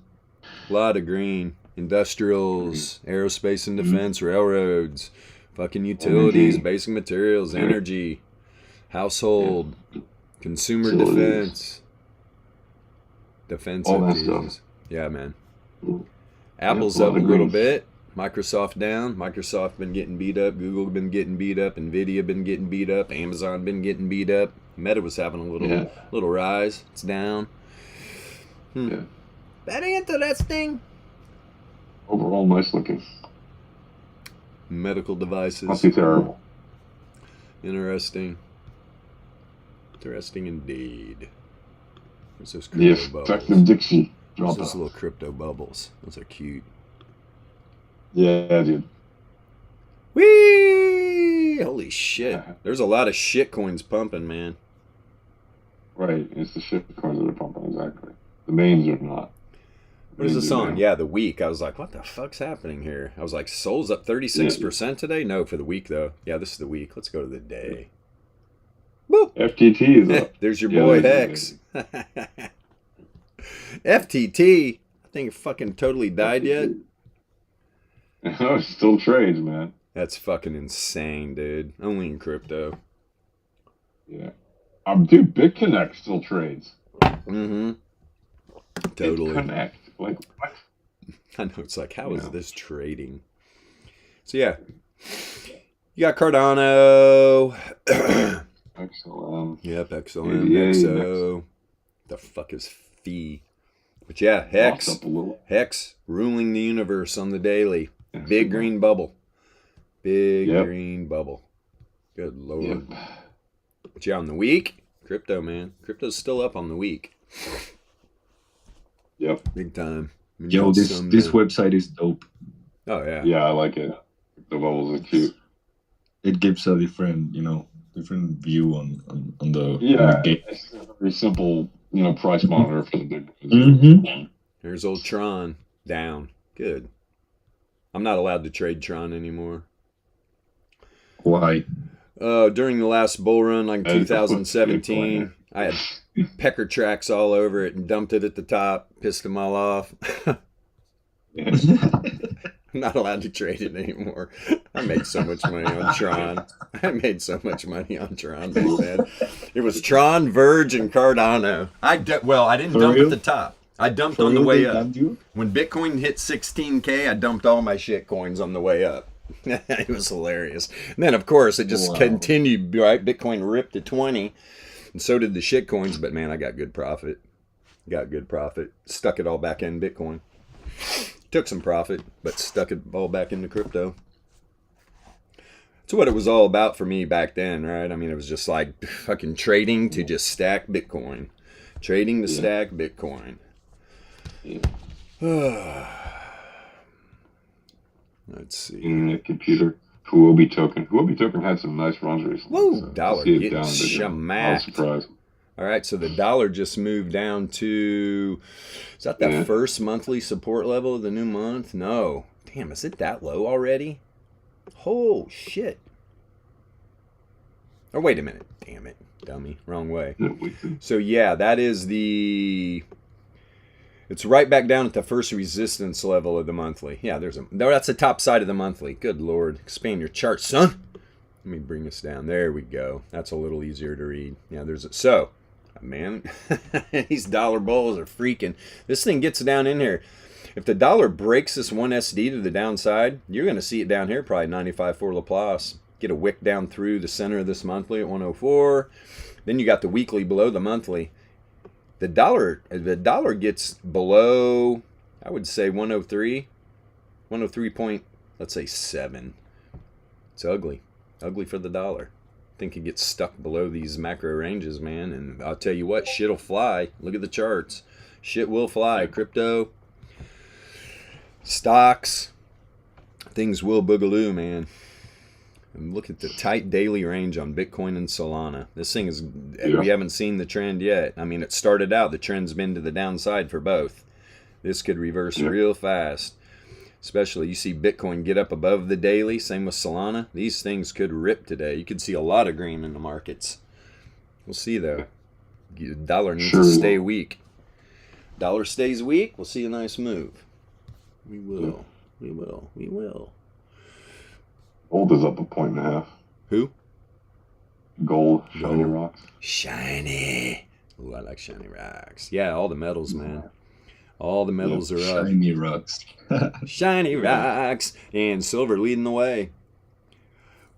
Speaker 1: A lot of green. Industrials, aerospace and defense, railroads, fucking utilities,
Speaker 2: Energy.
Speaker 1: basic materials, energy, household, consumer
Speaker 2: Utilities.
Speaker 1: defense
Speaker 2: All that
Speaker 1: entities.
Speaker 2: stuff.
Speaker 1: Yeah, man.
Speaker 2: Yeah,
Speaker 1: Apple's
Speaker 2: a lot
Speaker 1: up a
Speaker 2: of
Speaker 1: little
Speaker 2: green.
Speaker 1: bit. Microsoft down. Microsoft been getting beat up. Google been getting beat up. Nvidia been getting beat up. Amazon been getting beat up. Meta was having a little rise. It's down.
Speaker 2: Yeah.
Speaker 1: Very interesting.
Speaker 2: Overall, nice looking.
Speaker 1: Medical devices.
Speaker 2: Not too terrible.
Speaker 1: Interesting. Interesting indeed. There's those
Speaker 2: The
Speaker 1: crypto
Speaker 2: effective
Speaker 1: bubbles.
Speaker 2: Dixie
Speaker 1: There's
Speaker 2: drop
Speaker 1: those
Speaker 2: off.
Speaker 1: little crypto bubbles. Those are cute.
Speaker 2: Yeah, dude.
Speaker 1: Whee! Holy shit. There's a lot of shit coins pumping, man.
Speaker 2: Right. It's the shit coins that are pumping, exactly. The mains are not.
Speaker 1: What is
Speaker 2: Mains
Speaker 1: this
Speaker 2: are
Speaker 1: on?
Speaker 2: down.
Speaker 1: Yeah, the week. I was like, what the fuck's happening here? I was like, Sol's up 36% today? No, for the week, though. Yeah, this is the week. Let's go to the day. Boop!
Speaker 2: FTT is up.
Speaker 1: There's your
Speaker 2: Yeah,
Speaker 1: boy
Speaker 2: there's
Speaker 1: Hex. FTT. I think it fucking totally died yet.
Speaker 2: It still trades, man.
Speaker 1: That's fucking insane, dude. Only in crypto.
Speaker 2: Yeah. Dude, BitConnect still trades.
Speaker 1: Mm-hmm. Totally.
Speaker 2: BitConnect. Like, what?
Speaker 1: I know, it's like, how is
Speaker 2: Yeah.
Speaker 1: this trading? So, yeah. You got Cardano.
Speaker 2: XLM.
Speaker 1: Yep, XLM,
Speaker 2: ADA,
Speaker 1: XO. The fuck is Fee? But yeah, Hex.
Speaker 2: Lost up a little.
Speaker 1: Hex ruling the universe on the daily.
Speaker 2: Yeah,
Speaker 1: Big
Speaker 2: so-
Speaker 1: green bubble. Big
Speaker 2: Yep.
Speaker 1: green bubble. Good lord.
Speaker 2: Yep.
Speaker 1: But yeah, on the week, crypto, man. Crypto's still up on the week.
Speaker 2: Yep.
Speaker 1: Big time. I mean,
Speaker 4: Yo,
Speaker 1: you got
Speaker 4: this
Speaker 1: some,
Speaker 4: this website is dope.
Speaker 1: Oh, yeah.
Speaker 2: Yeah, I like it. The bubbles are cute.
Speaker 4: It gives a different, different view on the
Speaker 2: Yeah.
Speaker 4: game.
Speaker 2: It's a very simple, price monitor for the big boys.
Speaker 4: Mhm.
Speaker 1: Here's old Tron. Down. Good. I'm not allowed to trade Tron anymore.
Speaker 4: Why?
Speaker 1: During the last bull run, like
Speaker 2: And
Speaker 1: 2017, I had pecker tracks all over it and dumped it at the top, pissed them all off. I'm not allowed to trade it anymore. I made so much money on Tron. I made so much money on Tron back then. It was Tron, Verge, and Cardano. I didn't
Speaker 4: For
Speaker 1: dump
Speaker 4: real?
Speaker 1: at the top. I dumped
Speaker 4: For
Speaker 1: on the
Speaker 4: real,
Speaker 1: way
Speaker 4: they
Speaker 1: up.
Speaker 4: dumped you?
Speaker 1: When Bitcoin hit 16K, I dumped all my shit coins on the way up. It was hilarious. And then, of course, it just
Speaker 4: Wow.
Speaker 1: continued, right? Bitcoin ripped to 20, and so did the shit coins. But man, I got good profit. Stuck it all back in Bitcoin. Took some profit, but stuck it all back into crypto. That's what it was all about for me back then, right? I mean, it was just like fucking trading to just stack Bitcoin. Trading to stack Bitcoin. Let's see.
Speaker 2: Internet computer. Huobi token. Huobi token had some nice runs recently.
Speaker 1: Woo,
Speaker 2: so
Speaker 1: dollar
Speaker 2: I see it
Speaker 1: getting
Speaker 2: down there. I was
Speaker 1: shamacked.
Speaker 2: surprised.
Speaker 1: All right, so the dollar just moved down to, is that the
Speaker 2: Yeah.
Speaker 1: first monthly support level of the new month? No. Damn, is it that low already? Oh, shit. Oh, wait a minute. Damn it. Dummy. Wrong way.
Speaker 2: Yeah, weekly.
Speaker 1: So, yeah, that is it's right back down at the first resistance level of the monthly. Yeah, that's the top side of the monthly. Good Lord. Expand your chart, son. Let me bring this down. There we go. That's a little easier to read. Yeah, man, these dollar bulls are freaking. This thing gets down in here. If the dollar breaks this 1 SD to the downside, you're going to see it down here, probably 95.4 Laplace. Get a wick down through the center of this monthly at 104. Then you got the weekly below the monthly. The dollar gets below, I would say 103 point, let's say 7. It's ugly for the dollar. I think it gets stuck below these macro ranges, man. And I'll tell you what, shit'll fly. Look at the charts. Shit will fly. Crypto, stocks, things will boogaloo, man. And look at the tight daily range on Bitcoin and Solana. This thing is, we haven't seen the trend yet. I mean, it started out, the trend's been to the downside for both. This could reverse real fast. Especially, you see Bitcoin get up above the daily, same with Solana. These things could rip today. You could see a lot of green in the markets. We'll see, though. The dollar needs to stay weak. Dollar stays weak, we'll see a nice move. We will. We will. We will.
Speaker 2: Gold is up 1.5.
Speaker 1: Who?
Speaker 2: Gold, shiny rocks.
Speaker 1: Shiny. Ooh, I like shiny rocks. Yeah, all the metals, man. All the metals are up.
Speaker 5: Shiny rocks.
Speaker 1: Shiny rocks. And silver leading the way.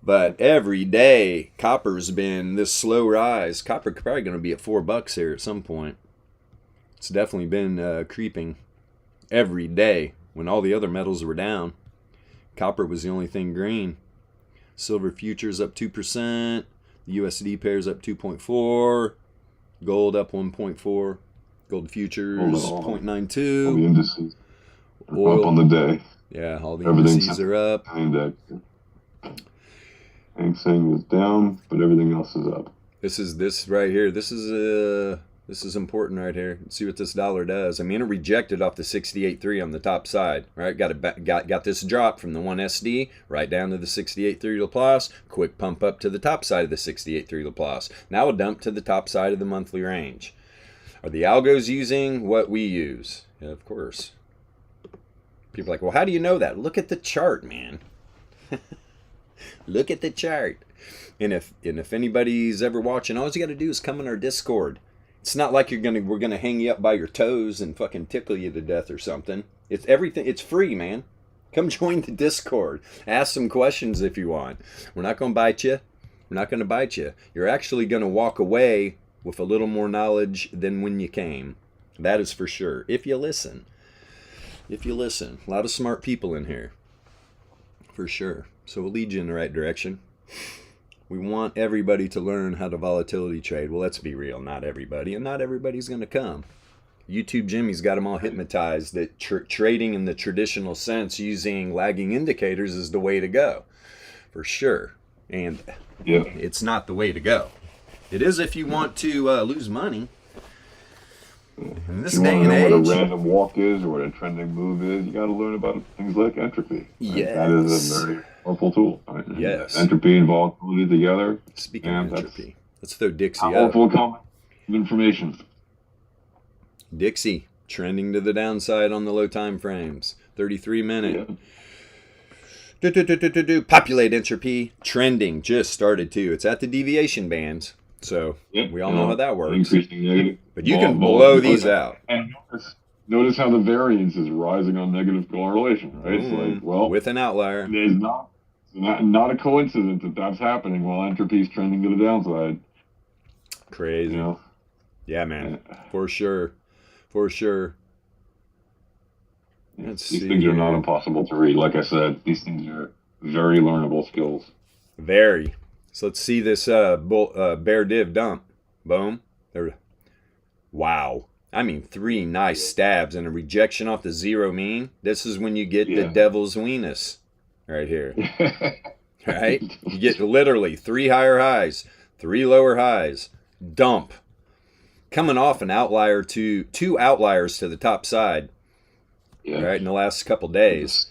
Speaker 1: But every day, copper's been this slow rise. Copper probably going to be at $4 here at some point. It's definitely been creeping every day when all the other metals were down. Copper was the only thing green. Silver futures up 2%. The USD pairs up 2.4. Gold up 1.4. Gold futures 0.92.
Speaker 2: All the indices
Speaker 1: Oil
Speaker 2: up on the day.
Speaker 1: Yeah, all the indices are up.
Speaker 2: Index. Hang Seng is down, but everything else is up.
Speaker 1: This right here. This is important right here. Let's see what this dollar does. I mean, it rejected off the 68.3 on the top side, right? Got this drop from the 1 SD right down to the 68.3 Laplace. Quick pump up to the top side of the 68.3 Laplace. Now a dump to the top side of the monthly range. Are the algos using what we use? Yeah, of course. People are like, well, how do you know that? Look at the chart, man. Look at the chart. And if anybody's ever watching, all you got to do is come in our Discord. It's not like we're gonna hang you up by your toes and fucking tickle you to death or something. It's everything. It's free, man. Come join the Discord. Ask some questions if you want. We're not gonna bite you. We're not gonna bite you. You're actually gonna walk away with a little more knowledge than when you came. That is for sure. If you listen. If you listen. A lot of smart people in here. For sure. So we'll lead you in the right direction. We want everybody to learn how to volatility trade. Well, let's be real. Not everybody. And not everybody's going to come. YouTube Jimmy's got them all hypnotized that trading in the traditional sense using lagging indicators is the way to go. For sure. And it's not the way to go. It is if you want to lose money. In this day and
Speaker 2: know
Speaker 1: age,
Speaker 2: what a random walk is or what a trending move is, you got to learn about things like entropy. Right?
Speaker 1: Yes.
Speaker 2: That is a very powerful tool. Right?
Speaker 1: Yes.
Speaker 2: Entropy and volatility together.
Speaker 1: Speaking of entropy, let's throw Dixie up.
Speaker 2: Powerful combination of information.
Speaker 1: Dixie trending to the downside on the low time frames. 33 minute. Populate entropy trending just started too. It's at the deviation bands. So we all know how that works.
Speaker 2: Increasing negative.
Speaker 1: But you can blow these out.
Speaker 2: And notice how the variance is rising on negative correlation, right? It's like, well,
Speaker 1: with an outlier.
Speaker 2: There's not a coincidence that that's happening while entropy is trending to the downside.
Speaker 1: Crazy.
Speaker 2: You know?
Speaker 1: Yeah, man. For sure. For sure.
Speaker 2: These things are not impossible to read. Like I said, these things are very learnable skills.
Speaker 1: Very. So let's see this bear div dump. Boom. There. Wow. I mean, 3 nice stabs and a rejection off the zero mean. This is when you get the devil's weenus right here. Right? You get literally 3 higher highs, 3 lower highs. Dump. Coming off an outlier to 2 outliers to the top side.
Speaker 2: Yeah.
Speaker 1: Right, in the last couple days.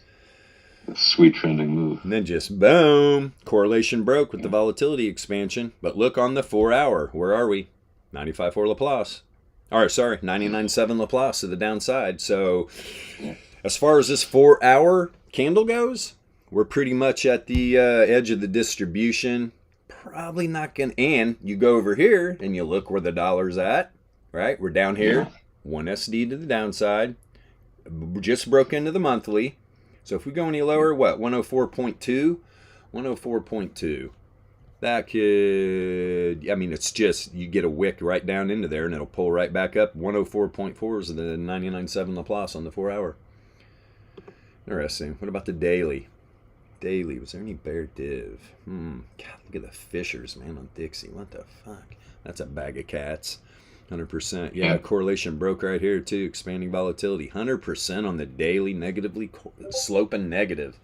Speaker 2: Sweet trending move.
Speaker 1: And then just boom. Correlation broke with the volatility expansion. But look on the 4 hour. Where are we? 95.4 Laplace. All right, sorry, 99.7 Laplace to the downside. So as far as this 4 hour candle goes, we're pretty much at the edge of the distribution. Probably not going to. And you go over here and you look where the dollar's at, right? We're down here. 1 SD to the downside. just broke into the monthly. So if we go any lower, what, 104.2? 104.2. That could, I mean, it's just, you get a wick right down into there and it'll pull right back up. 104.4 is the 99.7 Laplace on the 4 hour. Interesting. What about the daily? Daily, was there any bear div? God, look at the Fishers, man, on Dixie. What the fuck? That's a bag of cats. 100%. Yeah, correlation broke right here too. Expanding volatility. 100% on the daily, negatively sloping negative.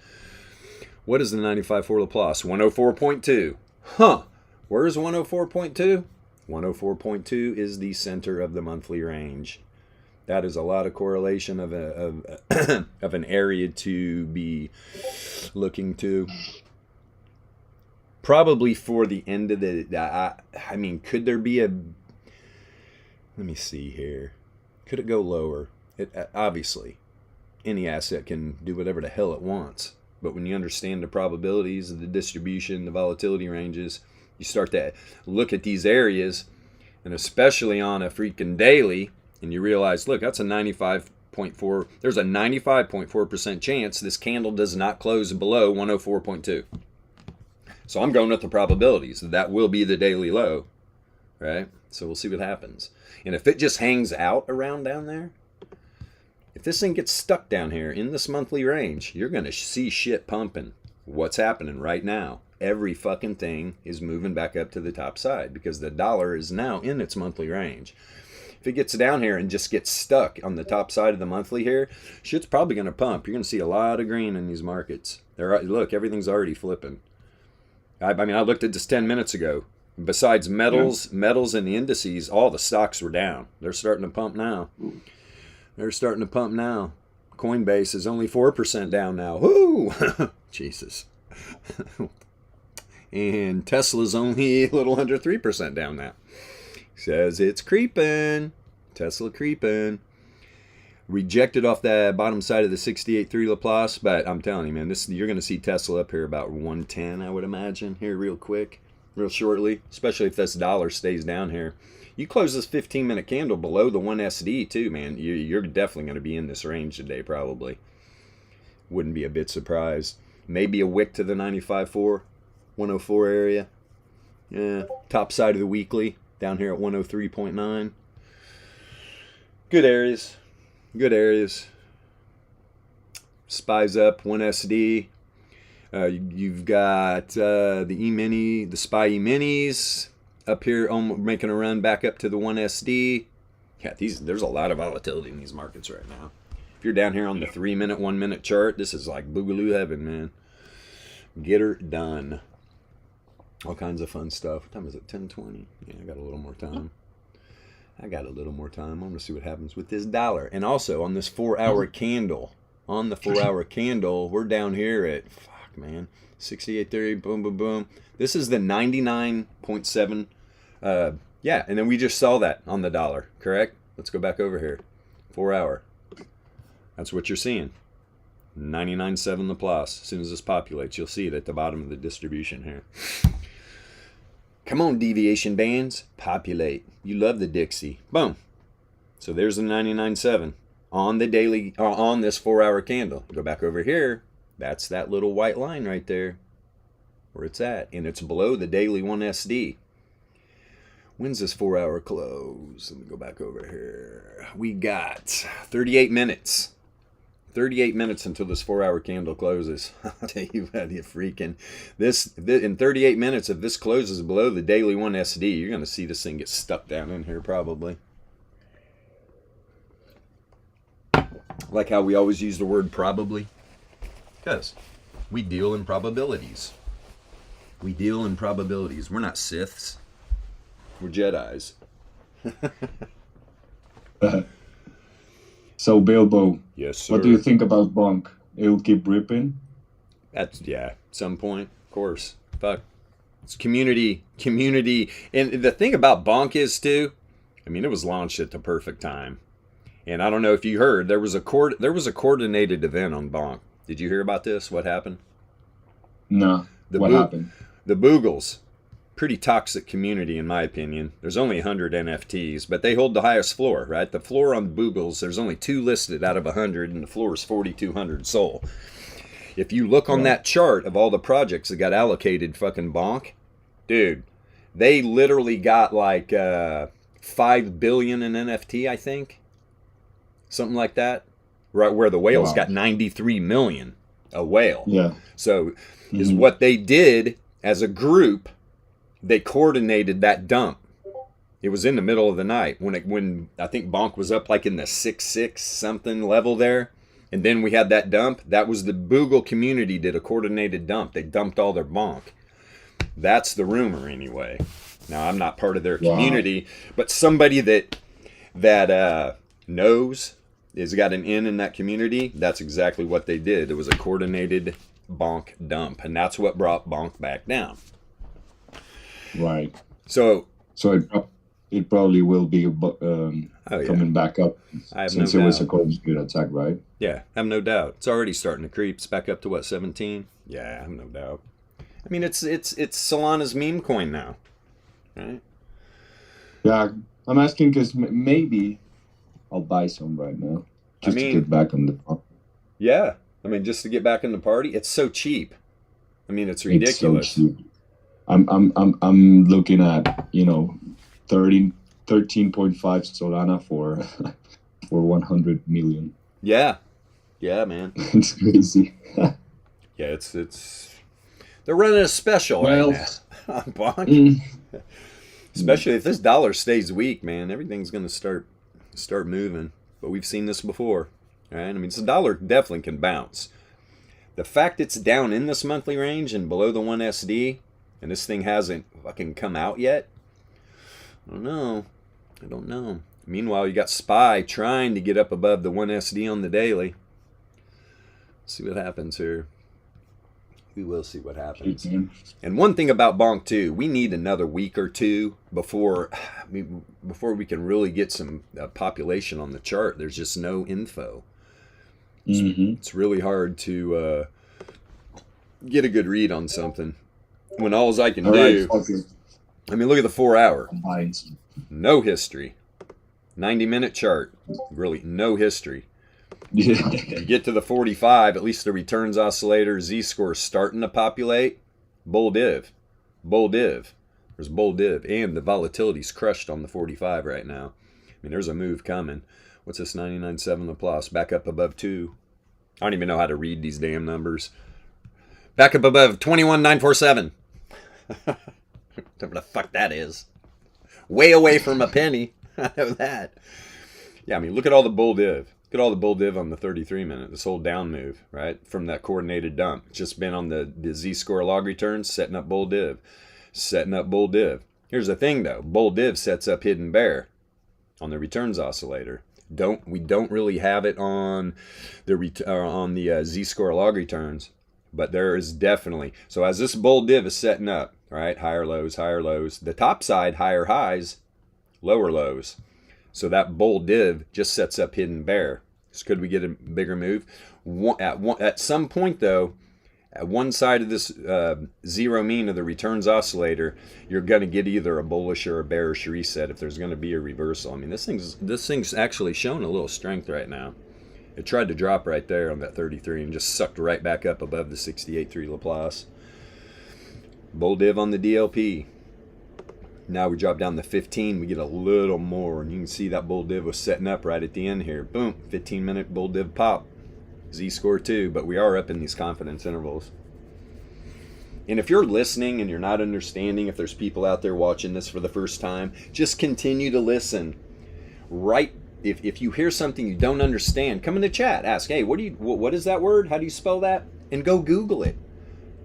Speaker 1: What is the 95.4 Laplace? 104.2. Huh. Where's 104.2? 104.2 is the center of the monthly range. That is a lot of correlation of of an area to be looking to. Probably for the end of the, I mean, could there be a, let me see here. Could it go lower? Obviously, any asset can do whatever the hell it wants. But when you understand the probabilities of the distribution, the volatility ranges, you start to look at these areas, and especially on a freaking daily, and you realize, look, that's a 95.4, there's a 95.4% chance this candle does not close below 104.2. So I'm going with the probabilities that will be the daily low, right? So we'll see what happens. And if it just hangs out around down there, if this thing gets stuck down here in this monthly range, you're going to see shit pumping. What's happening right now? Every fucking thing is moving back up to the top side because the dollar is now in its monthly range. If it gets down here and just gets stuck on the top side of the monthly here, shit's probably going to pump. You're going to see a lot of green in these markets. Look, everything's already flipping. I mean, I looked at this 10 minutes ago. Besides metals and the indices, all the stocks were down. They're starting to pump now. Coinbase is only 4% down now. Woo! Jesus. And Tesla's only a little under 3% down now. Says it's creeping. Tesla creeping. Rejected off the bottom side of the 68.3 Laplace, but I'm telling you, man, you're going to see Tesla up here about 110, I would imagine, here real quick, real shortly, especially if this dollar stays down here. You close this 15-minute candle below the 1SD too, man. You're definitely going to be in this range today, probably. Wouldn't be a bit surprised. Maybe a wick to the 95.4, 104 area. Yeah, top side of the weekly, down here at 103.9. Good areas. Good areas. SPY's up, 1SD. You've got the E-mini, the SPY E-minis up here making a run back up to the 1SD. Yeah, there's a lot of volatility in these markets right now. If you're down here on the 3-minute, 1-minute chart, this is like boogaloo heaven, man. Get her done. All kinds of fun stuff. What time is it? 10:20? Yeah, I got a little more time. I'm going to see what happens with this dollar. And also on this 4-hour candle. On the 4-hour candle, we're down here at, 68.30, boom, boom, boom. This is the 99.7. Yeah, and then we just saw that on the dollar, correct? Let's go back over here. 4-hour. That's what you're seeing. 99.7 Laplace. As soon as this populates, you'll see it at the bottom of the distribution here. Come on, deviation bands. Populate. You love the Dixie. Boom. So there's the 99.7 on the daily, on this 4-hour candle. Go back over here. That's that little white line right there. Where it's at. And it's below the daily 1SD. When's this 4-hour close? Let me go back over here. We got 38 minutes. 38 minutes until this 4-hour candle closes. I'll tell you what, you freaking... This, in 38 minutes, if this closes below the daily 1SD, you're going to see this thing get stuck down in here probably. Like how we always use the word probably. Because we deal in probabilities. We deal in probabilities. We're not Siths. We're Jedis.
Speaker 5: So Bilbo,
Speaker 1: Yes, sir.
Speaker 5: what do you think about Bonk? It'll keep ripping?
Speaker 1: That's, yeah, at some point, of course. Fuck. It's community. And the thing about Bonk is, too, I mean, it was launched at the perfect time. And I don't know if you heard, there was a coordinated event on Bonk. Did you hear about this? What happened?
Speaker 5: No. What happened?
Speaker 1: The Boogles. pretty toxic community in my opinion. There's only 100 NFTs, but they hold the highest floor, right? The floor on Boogles, there's only 2 listed out of 100, and the floor is 4,200 SOL. If you look on that chart of all the projects that got allocated fucking bonk, dude, they literally got like 5 billion in NFT, I think. Something like that. Right where the whales got 93 million a whale.
Speaker 4: Yeah.
Speaker 1: So is what they did as a group, they coordinated that dump. It was in the middle of the night when I think bonk was up like in the 6 something level there. And then we had that dump. That was the Boogle community did a coordinated dump. They dumped all their bonk. That's the rumor anyway. Now I'm not part of their community, but somebody that knows has got an in that community. That's exactly what they did. It was a coordinated bonk dump, and that's what brought bonk back down.
Speaker 5: Right.
Speaker 1: So
Speaker 5: it probably will be coming back up since it was a coordinated attack, right?
Speaker 1: Yeah, I have no doubt. It's already starting to creep. It's back up to what, 17? Yeah, I have no doubt. I mean, it's Solana's meme coin now, right?
Speaker 5: Yeah, I'm asking because maybe I'll buy some right now just to get back on the party.
Speaker 1: Yeah, I mean, just to get back in the party. It's so cheap. I mean, it's ridiculous.
Speaker 5: It's so cheap. I'm looking at 13.5 Solana for 100 million.
Speaker 1: Yeah, man.
Speaker 5: It's crazy.
Speaker 1: Yeah, it's they're running a special right now on bonk. Especially if this dollar stays weak, man, everything's gonna start moving. But we've seen this before, right? I mean, the dollar definitely can bounce. The fact it's down in this monthly range and below the 1 SD, and this thing hasn't fucking come out yet, I don't know. Meanwhile, you got SPY trying to get up above the 1 SD on the daily. Let's see what happens here. We will see what happens. And one thing about bonk too, we need another week or two before we can really get some population on the chart. There's just no info. It's really hard to get a good read on something when all I can do. I mean, look at the 4 hour. No history. 90-minute chart. Really, no history. You get to the 45, at least the returns oscillator Z-score is starting to populate. Bull div. There's bull div. And the volatility's crushed on the 45 right now. I mean, there's a move coming. What's this 99.7 Laplace? Back up above 2. I don't even know how to read these damn numbers. Back up above 21,947. Whatever the fuck that is. Way away from a penny. I know that. Yeah, I mean, look at all the bull div. Look at all the bull div on the 33 minute. This whole down move, right? From that coordinated dump. It's just been on the Z-score log returns, setting up bull div. Here's the thing, though. Bull div sets up hidden bear on the returns oscillator. We don't really have it on the Z-score log returns, but there is definitely. So as this bull div is setting up, right? Higher lows. The top side, higher highs, lower lows. So that bull div just sets up hidden bear. So could we get a bigger move? At some point, though, at one side of this zero mean of the returns oscillator, you're going to get either a bullish or a bearish reset if there's going to be a reversal. I mean, this thing's actually showing a little strength right now. It tried to drop right there on that 33 and just sucked right back up above the 68.3 Laplace. Bull div on the DLP. Now we drop down to 15, we get a little more, and you can see that bull div was setting up right at the end here. Boom, 15-minute bull div pop. Z-score 2, but we are up in these confidence intervals. And if you're listening and you're not understanding, if there's people out there watching this for the first time, just continue to listen. Right, if you hear something you don't understand, come in the chat, ask, hey, what is that word? How do you spell that? And go Google it,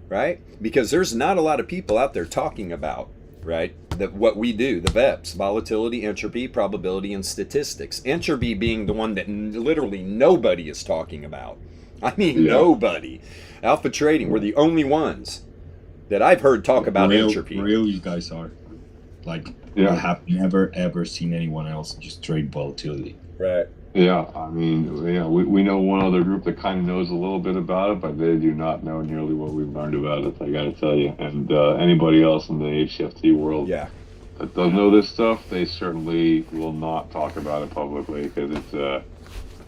Speaker 1: right? Because there's not a lot of people out there talking about, right, that what we do, the VEPs, volatility, entropy, probability, and statistics. Entropy being the one that literally nobody is talking about. I mean, nobody. Alpha trading, we're the only ones that I've heard talk about entropy.
Speaker 5: Real you guys are. Like, I have never, ever seen anyone else just trade volatility.
Speaker 1: Right.
Speaker 2: Yeah, I mean, yeah, we know one other group that kind of knows a little bit about it, but they do not know nearly what we've learned about it. I got to tell you, and anybody else in the HFT world
Speaker 1: Yeah.
Speaker 2: that does know this stuff, they certainly will not talk about it publicly because it's a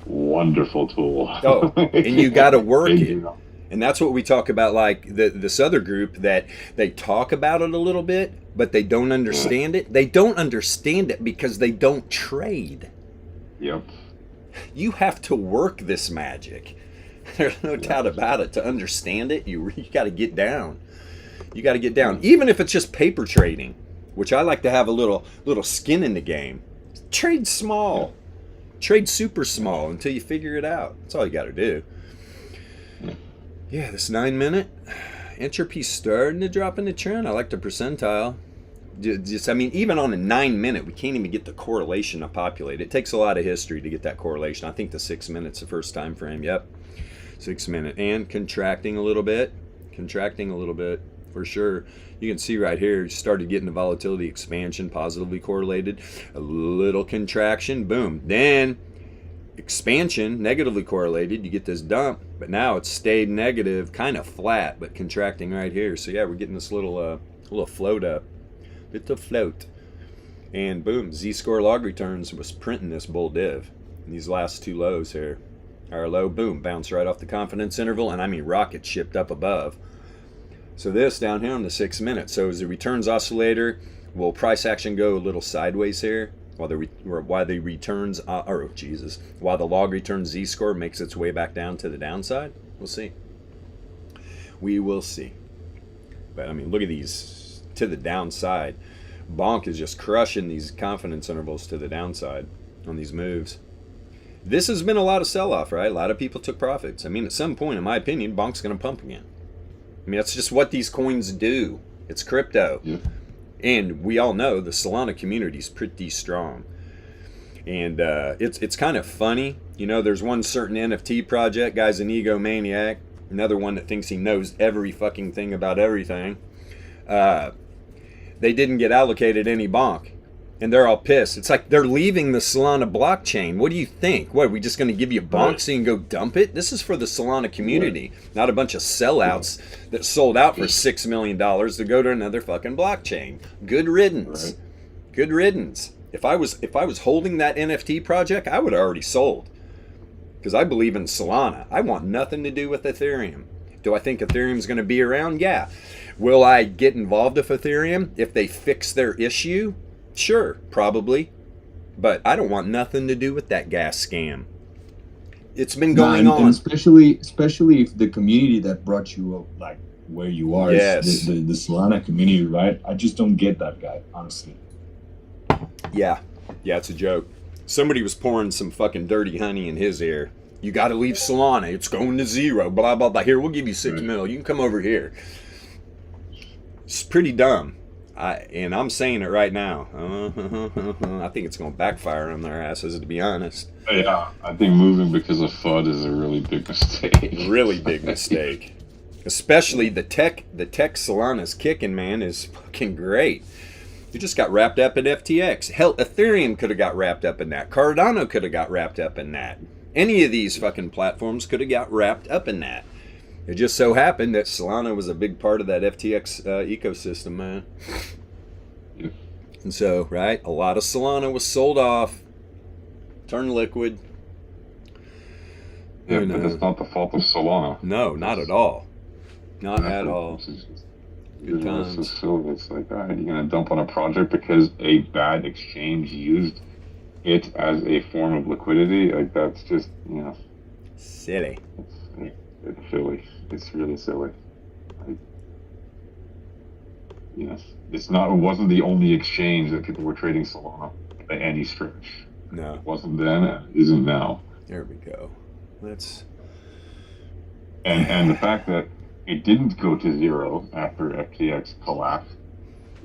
Speaker 2: wonderful tool.
Speaker 1: Oh, and you got to work
Speaker 2: They
Speaker 1: it.
Speaker 2: do not.
Speaker 1: And that's what we talk about, like this other group that they talk about it a little bit, but they don't understand it. They don't understand it because they don't trade.
Speaker 2: Yep.
Speaker 1: You have to work this magic. There's no doubt about it. To understand it, you got to get down. You got to get down, even if it's just paper trading, which I like to have a little skin in the game. Trade small, trade super small until you figure it out. That's all you got to do. Yeah, this 9 minute entropy starting to drop in the trend. I like the percentile. Just, I mean, even on a 9 minute, we can't even get the correlation to populate. It takes a lot of history to get that correlation. I think the 6 minutes, the first time frame. Yep, 6 minute and contracting a little bit, for sure. You can see right here, you started getting the volatility expansion positively correlated, a little contraction, boom. Then expansion negatively correlated, you get this dump, but now it's stayed negative, kind of flat, but contracting right here. So yeah, we're getting this little float up, little float, and boom, Z-score log returns was printing this bull div. And these last two lows here, our low, boom, bounced right off the confidence interval, and I mean rocket shipped up above. So this down here on the 6 minutes. So as the returns oscillator, will price action go a little sideways here? While the log returns Z-score makes its way back down to the downside. We'll see. We will see. But I mean, look at these to the downside. Bonk is just crushing these confidence intervals to the downside on these moves. This has been a lot of sell-off, right? A lot of people took profits. I mean, at some point, in my opinion, Bonk's going to pump again. I mean, that's just what these coins do. It's crypto.
Speaker 2: Yeah.
Speaker 1: And we all know the Solana community is pretty strong. And it's kind of funny. You know, there's one certain NFT project, guy's an egomaniac. Another one that thinks he knows every fucking thing about everything. They didn't get allocated any bonk. And they're all pissed. It's like they're leaving the Solana blockchain. What do you think? What, are we just going to give you bonk so you can go dump it? This is for the Solana community, not a bunch of sellouts that sold out for $6 million to go to another fucking blockchain. Good riddance. Good riddance. If I was holding that NFT project, I would have already sold. Because I believe in Solana. I want nothing to do with Ethereum. Do I think Ethereum's going to be around? Yeah. Will I get involved with Ethereum if they fix their issue? Sure, probably. But I don't want nothing to do with that gas scam. It's been going on.
Speaker 5: And especially if the community that brought you up, like where you are,
Speaker 1: Yes.
Speaker 5: is the Solana community, right? I just don't get that guy, honestly.
Speaker 1: Yeah, it's a joke. Somebody was pouring some fucking dirty honey in his ear. You got to leave Solana. It's going to zero. Blah, blah, blah. Here, we'll give you $6 million. You can come over here. It's pretty dumb. And I'm saying it right now. I think it's going to backfire on their asses, to be honest.
Speaker 2: Yeah, I think moving because of FUD is a really big mistake.
Speaker 1: Really big mistake. Especially the tech Solana's kicking, man, is fucking great. You just got wrapped up in FTX. Hell, Ethereum could have got wrapped up in that. Cardano could have got wrapped up in that. Any of these fucking platforms could have got wrapped up in that. It just so happened that Solana was a big part of that FTX ecosystem, man.
Speaker 2: Yeah.
Speaker 1: And so, right, a lot of Solana was sold off, turned liquid.
Speaker 2: Yeah,
Speaker 1: Who
Speaker 2: but
Speaker 1: knows?
Speaker 2: that's not the fault of Solana.
Speaker 1: No, not at all. Not at all.
Speaker 2: This is just-
Speaker 1: Good
Speaker 2: It's so
Speaker 1: times.
Speaker 2: silly. It's like, all right, you're gonna dump on a project because a bad exchange used it as a form of liquidity. Like that's just,
Speaker 1: Silly.
Speaker 2: it's silly. It's really silly. Like, it wasn't the only exchange that people were trading Solana by any stretch.
Speaker 1: No.
Speaker 2: It wasn't then, and it isn't now.
Speaker 1: There we go. Let's.
Speaker 2: And the fact that it didn't go to zero after FTX collapsed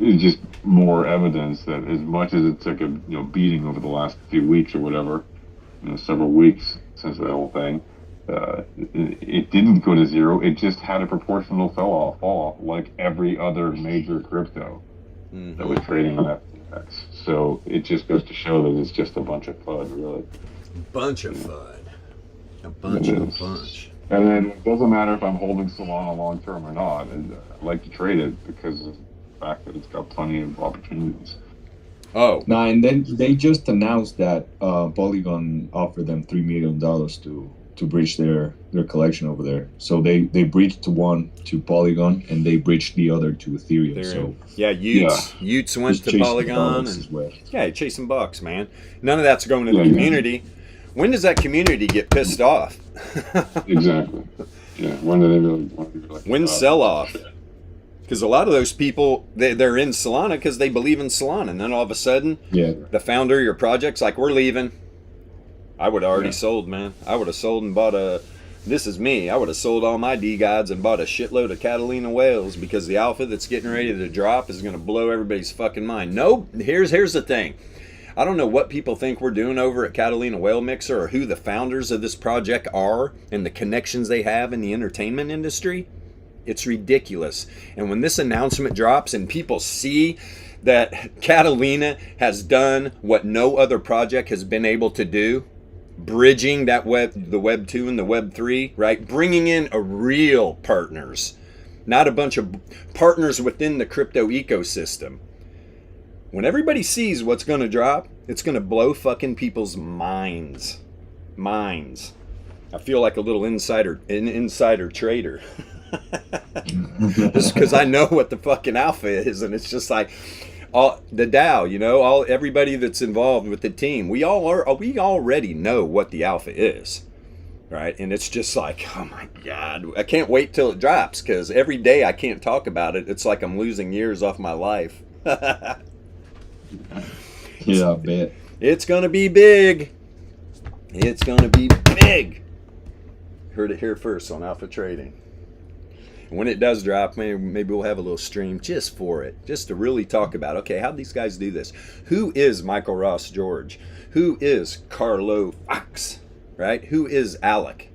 Speaker 2: is just more evidence that as much as it took a beating over the last few weeks or whatever, several weeks since that whole thing, it didn't go to zero. It just had a proportional fall off like every other major crypto that was trading on FTX. So it just goes to show that it's just a bunch of FUD, really.
Speaker 1: Bunch of fun. A bunch.
Speaker 2: And then it doesn't matter if I'm holding Solana long term or not. And I like to trade it because of the fact that it's got plenty of opportunities.
Speaker 1: Oh,
Speaker 4: No, and then they just announced that Polygon offered them $3 million to bridge their collection over there. So they bridged one to Polygon and they bridged the other to Ethereum. So
Speaker 1: yeah, Utes went
Speaker 4: just
Speaker 1: to
Speaker 4: chasing
Speaker 1: Polygon
Speaker 4: dollars
Speaker 1: and
Speaker 4: as well.
Speaker 1: yeah, chasing bucks, man. None of that's going to the
Speaker 2: Yeah, yeah.
Speaker 1: community. When does that community get pissed off?
Speaker 2: Exactly. Yeah. When do they really want to be like?
Speaker 1: When sell off? Because a lot of those people, they're in Solana because they believe in Solana, and then all of a sudden,
Speaker 4: Yeah.
Speaker 1: the founder of your project's like, we're leaving. I would have already sold, man. I would have sold and bought this is me. I would have sold all my DeGods and bought a shitload of Catalina whales because the alpha that's getting ready to drop is going to blow everybody's fucking mind. Nope. Here's the thing. I don't know what people think we're doing over at Catalina Whale Mixer or who the founders of this project are and the connections they have in the entertainment industry. It's ridiculous. And when this announcement drops and people see that Catalina has done what no other project has been able to do, bridging that the Web 2 and the Web 3, right? Bringing in a real partners, not a bunch of partners within the crypto ecosystem. When everybody sees what's going to drop, it's going to blow fucking people's minds. I feel like a little insider trader. Just because I know what the fucking alpha is, and it's just like all the DAO, you know, everybody that's involved with the team. We already know what the alpha is, right? And it's just like, oh my god, I can't wait till it drops because every day I can't talk about it. It's like I'm losing years off my life.
Speaker 4: Yeah, I bet.
Speaker 1: It's gonna be big. It's gonna be big. Heard it here first on Alpha Trading. And when it does drop, maybe we'll have a little stream just for it, just to really talk about, okay, how'd these guys do this? Who is Michael Ross George? Who is Carlo Fox? Right? Who is Alec?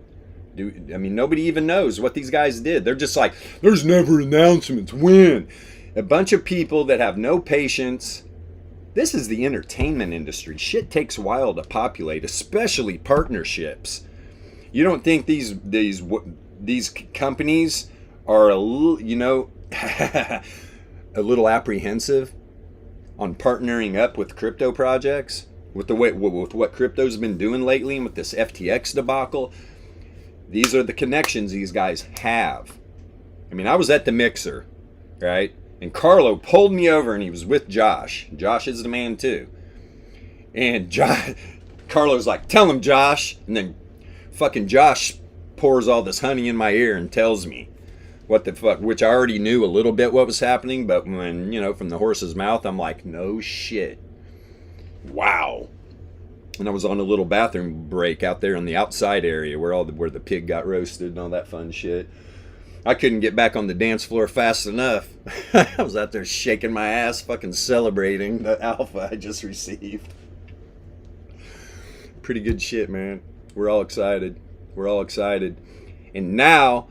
Speaker 1: Nobody even knows what these guys did. They're just like, there's never announcements. When? A bunch of people that have no patience. This is the entertainment industry. Shit takes a while to populate, especially partnerships. You don't think these companies are a little apprehensive on partnering up with crypto projects with what crypto's been doing lately and with this FTX debacle? These are the connections these guys have. I mean, I was at the mixer, right? And Carlo pulled me over and he was with Josh. Josh is the man too. And Carlo's like, tell him, Josh. And then fucking Josh pours all this honey in my ear and tells me what the fuck, which I already knew a little bit what was happening, but when, from the horse's mouth, I'm like, no shit. Wow. And I was on a little bathroom break out there in the outside area where the pig got roasted and all that fun shit. I couldn't get back on the dance floor fast enough. I was out there shaking my ass, fucking celebrating the alpha I just received. Pretty good shit, man. We're all excited. And now,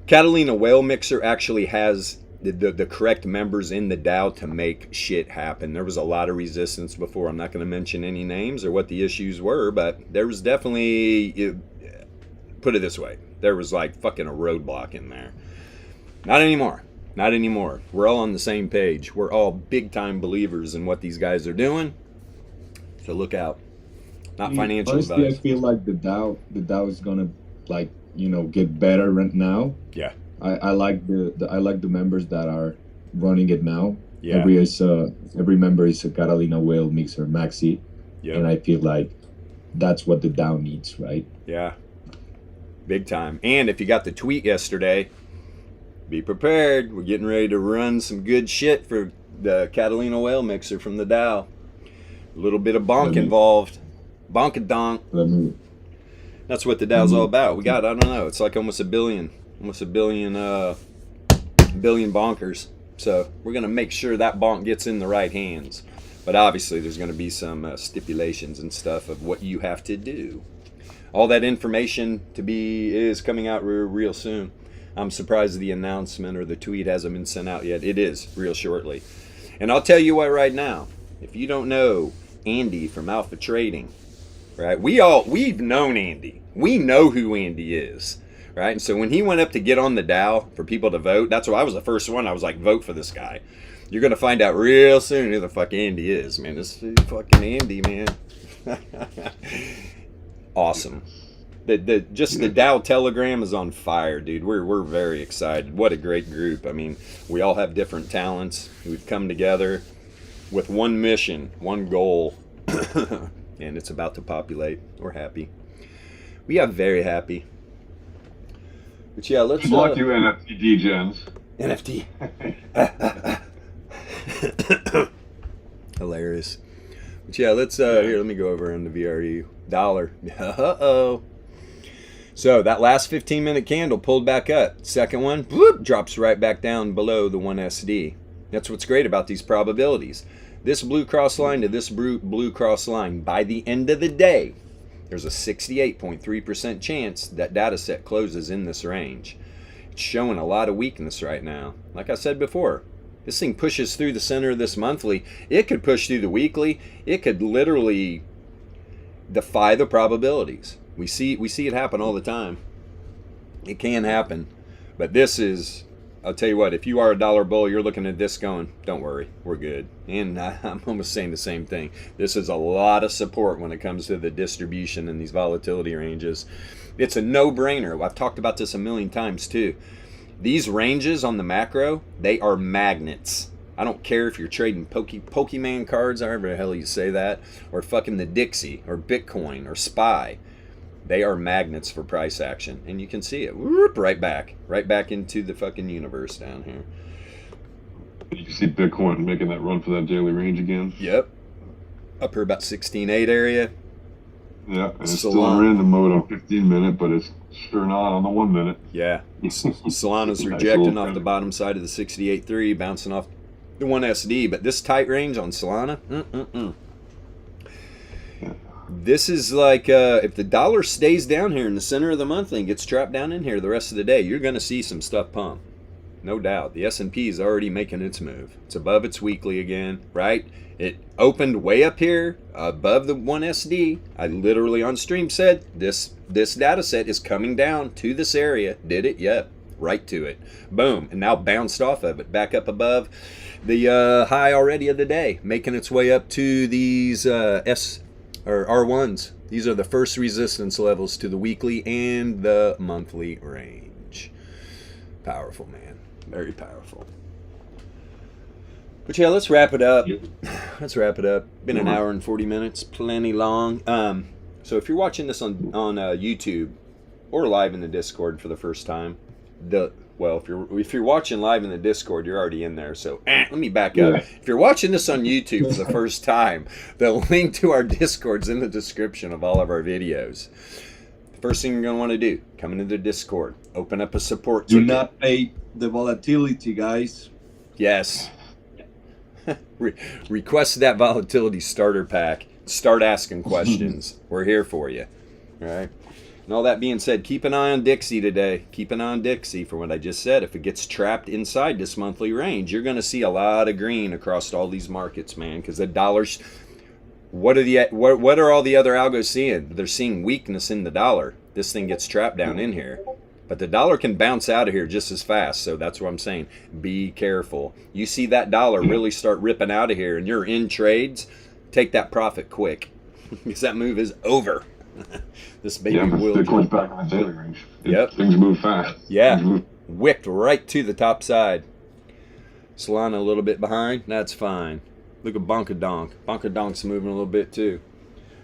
Speaker 1: Catalina Whale Mixer actually has the correct members in the DAO to make shit happen. There was a lot of resistance before. I'm not going to mention any names or what the issues were, but there was definitely, put it this way, there was like fucking a roadblock in there. Not anymore. We're all on the same page. We're all big time believers in what these guys are doing. So look out. Not financial
Speaker 4: Honestly,
Speaker 1: advice.
Speaker 4: I feel like the DAO is gonna get better right now.
Speaker 1: Yeah.
Speaker 4: I like the members that are running it now.
Speaker 1: Yeah.
Speaker 4: Every member is a Catalina Whale Mixer maxi.
Speaker 1: Yep.
Speaker 4: And I feel like that's what the DAO needs, right?
Speaker 1: Yeah. Big time. And if you got the tweet yesterday, be prepared. We're getting ready to run some good shit for the Catalina Whale Mixer from the DAO. A little bit of bonk involved. Bonkadonk. That's what the DAO's all about. We got, I don't know, it's like almost a billion bonkers. So we're going to make sure that bonk gets in the right hands. But obviously there's going to be some stipulations and stuff of what you have to do. All that information is coming out real soon. I'm surprised the announcement or the tweet hasn't been sent out yet. It is real shortly. And I'll tell you what right now. If you don't know Andy from Alpha Trading, right? We've known Andy. We know who Andy is, right? And so when he went up to get on the Dow for people to vote, that's why I was the first one. I was like, vote for this guy. You're gonna find out real soon who the fuck Andy is, man. This is fucking Andy, man. Awesome. The Dow Telegram is on fire, dude. We're very excited. What a great group. I mean, we all have different talents. We've come together with one mission, one goal, and it's about to populate. We're happy. We are very happy. But yeah, let's
Speaker 2: Good luck, you NFT gens.
Speaker 1: NFT. Hilarious. But yeah, let's here, let me go over on the VRU. Dollar. Uh-oh. So that last 15-minute candle pulled back up. Second one, whoop, drops right back down below the 1SD. That's what's great about these probabilities. This blue cross line to this blue cross line, by the end of the day, there's a 68.3% chance that data set closes in this range. It's showing a lot of weakness right now. Like I said before, this thing pushes through the center of this monthly. It could push through the weekly. It could literally defy the probabilities. We see it happen all the time. It can happen. But this is, I'll tell you what, if you are a dollar bull, you're looking at this going, don't worry, we're good. And I'm almost saying the same thing. This is a lot of support when it comes to the distribution and these volatility ranges. It's a no-brainer. I've talked about this a million times too. These ranges on the macro, they are magnets. I don't care if you're trading Pokemon cards, however the hell you say that, or fucking the Dixie, or Bitcoin, or SPY. They are magnets for price action. And you can see it. Whoop, right back into the fucking universe down here.
Speaker 2: You can see Bitcoin making that run for that daily range again.
Speaker 1: Yep. Up here about 16.8 area.
Speaker 2: Yeah, and it's still in random mode on 15-minute, but it's sure not on the 1 minute.
Speaker 1: Yeah. Solana's rejecting off the bottom side of the 68.3, bouncing off the 1SD. But this tight range on Solana, This is like if the dollar stays down here in the center of the monthly and gets trapped down in here the rest of the day, you're going to see some stuff pump. No doubt. The S&P is already making its move. It's above its weekly again, right? It opened way up here above the 1SD. I literally on stream said this data set is coming down to this area. Did it? Yep. Right to it. Boom. And now bounced off of it. Back up above the high already of the day. Making its way up to these R1s. These are the first resistance levels to the weekly and the monthly range. Powerful, man. Very powerful. But yeah, let's wrap it up. Let's wrap it up. Been an hour and 40 minutes. Plenty long. So if you're watching this on YouTube or live in the Discord for the first time, if you're watching live in the Discord, you're already in there. So let me back up. If you're watching this on YouTube for the first time, the link to our Discord's in the description of all of our videos. The first thing you're going to want to do, come into the Discord, open up a support
Speaker 4: Do
Speaker 1: ticket.
Speaker 4: not pay the volatility, guys.
Speaker 1: Yes. Request that volatility starter pack. Start asking questions. We're here for you. All right. And all that being said, keep an eye on Dixie today. Keep an eye on Dixie for what I just said. If it gets trapped inside this monthly range, you're going to see a lot of green across all these markets, man. Because the dollars, what are all the other algos seeing? They're seeing weakness in the dollar. This thing gets trapped down in here. But the dollar can bounce out of here just as fast. So that's what I'm saying. Be careful. You see that dollar really start ripping out of here and you're in trades, take that profit quick. Because that move is over. This baby will.
Speaker 2: Bitcoin's back on the daily range.
Speaker 1: Yep.
Speaker 2: Things move fast.
Speaker 1: Yeah. Wicked right to the top side. Solana a little bit behind. That's fine. Look at Bonkadonk. Bonkadonk's moving a little bit too.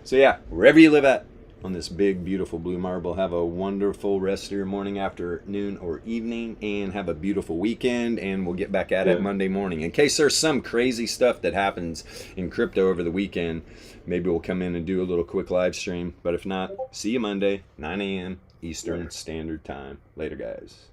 Speaker 1: So yeah, wherever you live at on this big, beautiful blue marble, have a wonderful rest of your morning, afternoon, or evening, and have a beautiful weekend, and we'll get back at it Monday morning. In case there's some crazy stuff that happens in crypto over the weekend, maybe we'll come in and do a little quick live stream. But if not, see you Monday, 9 a.m. Eastern Standard Time. Later, guys.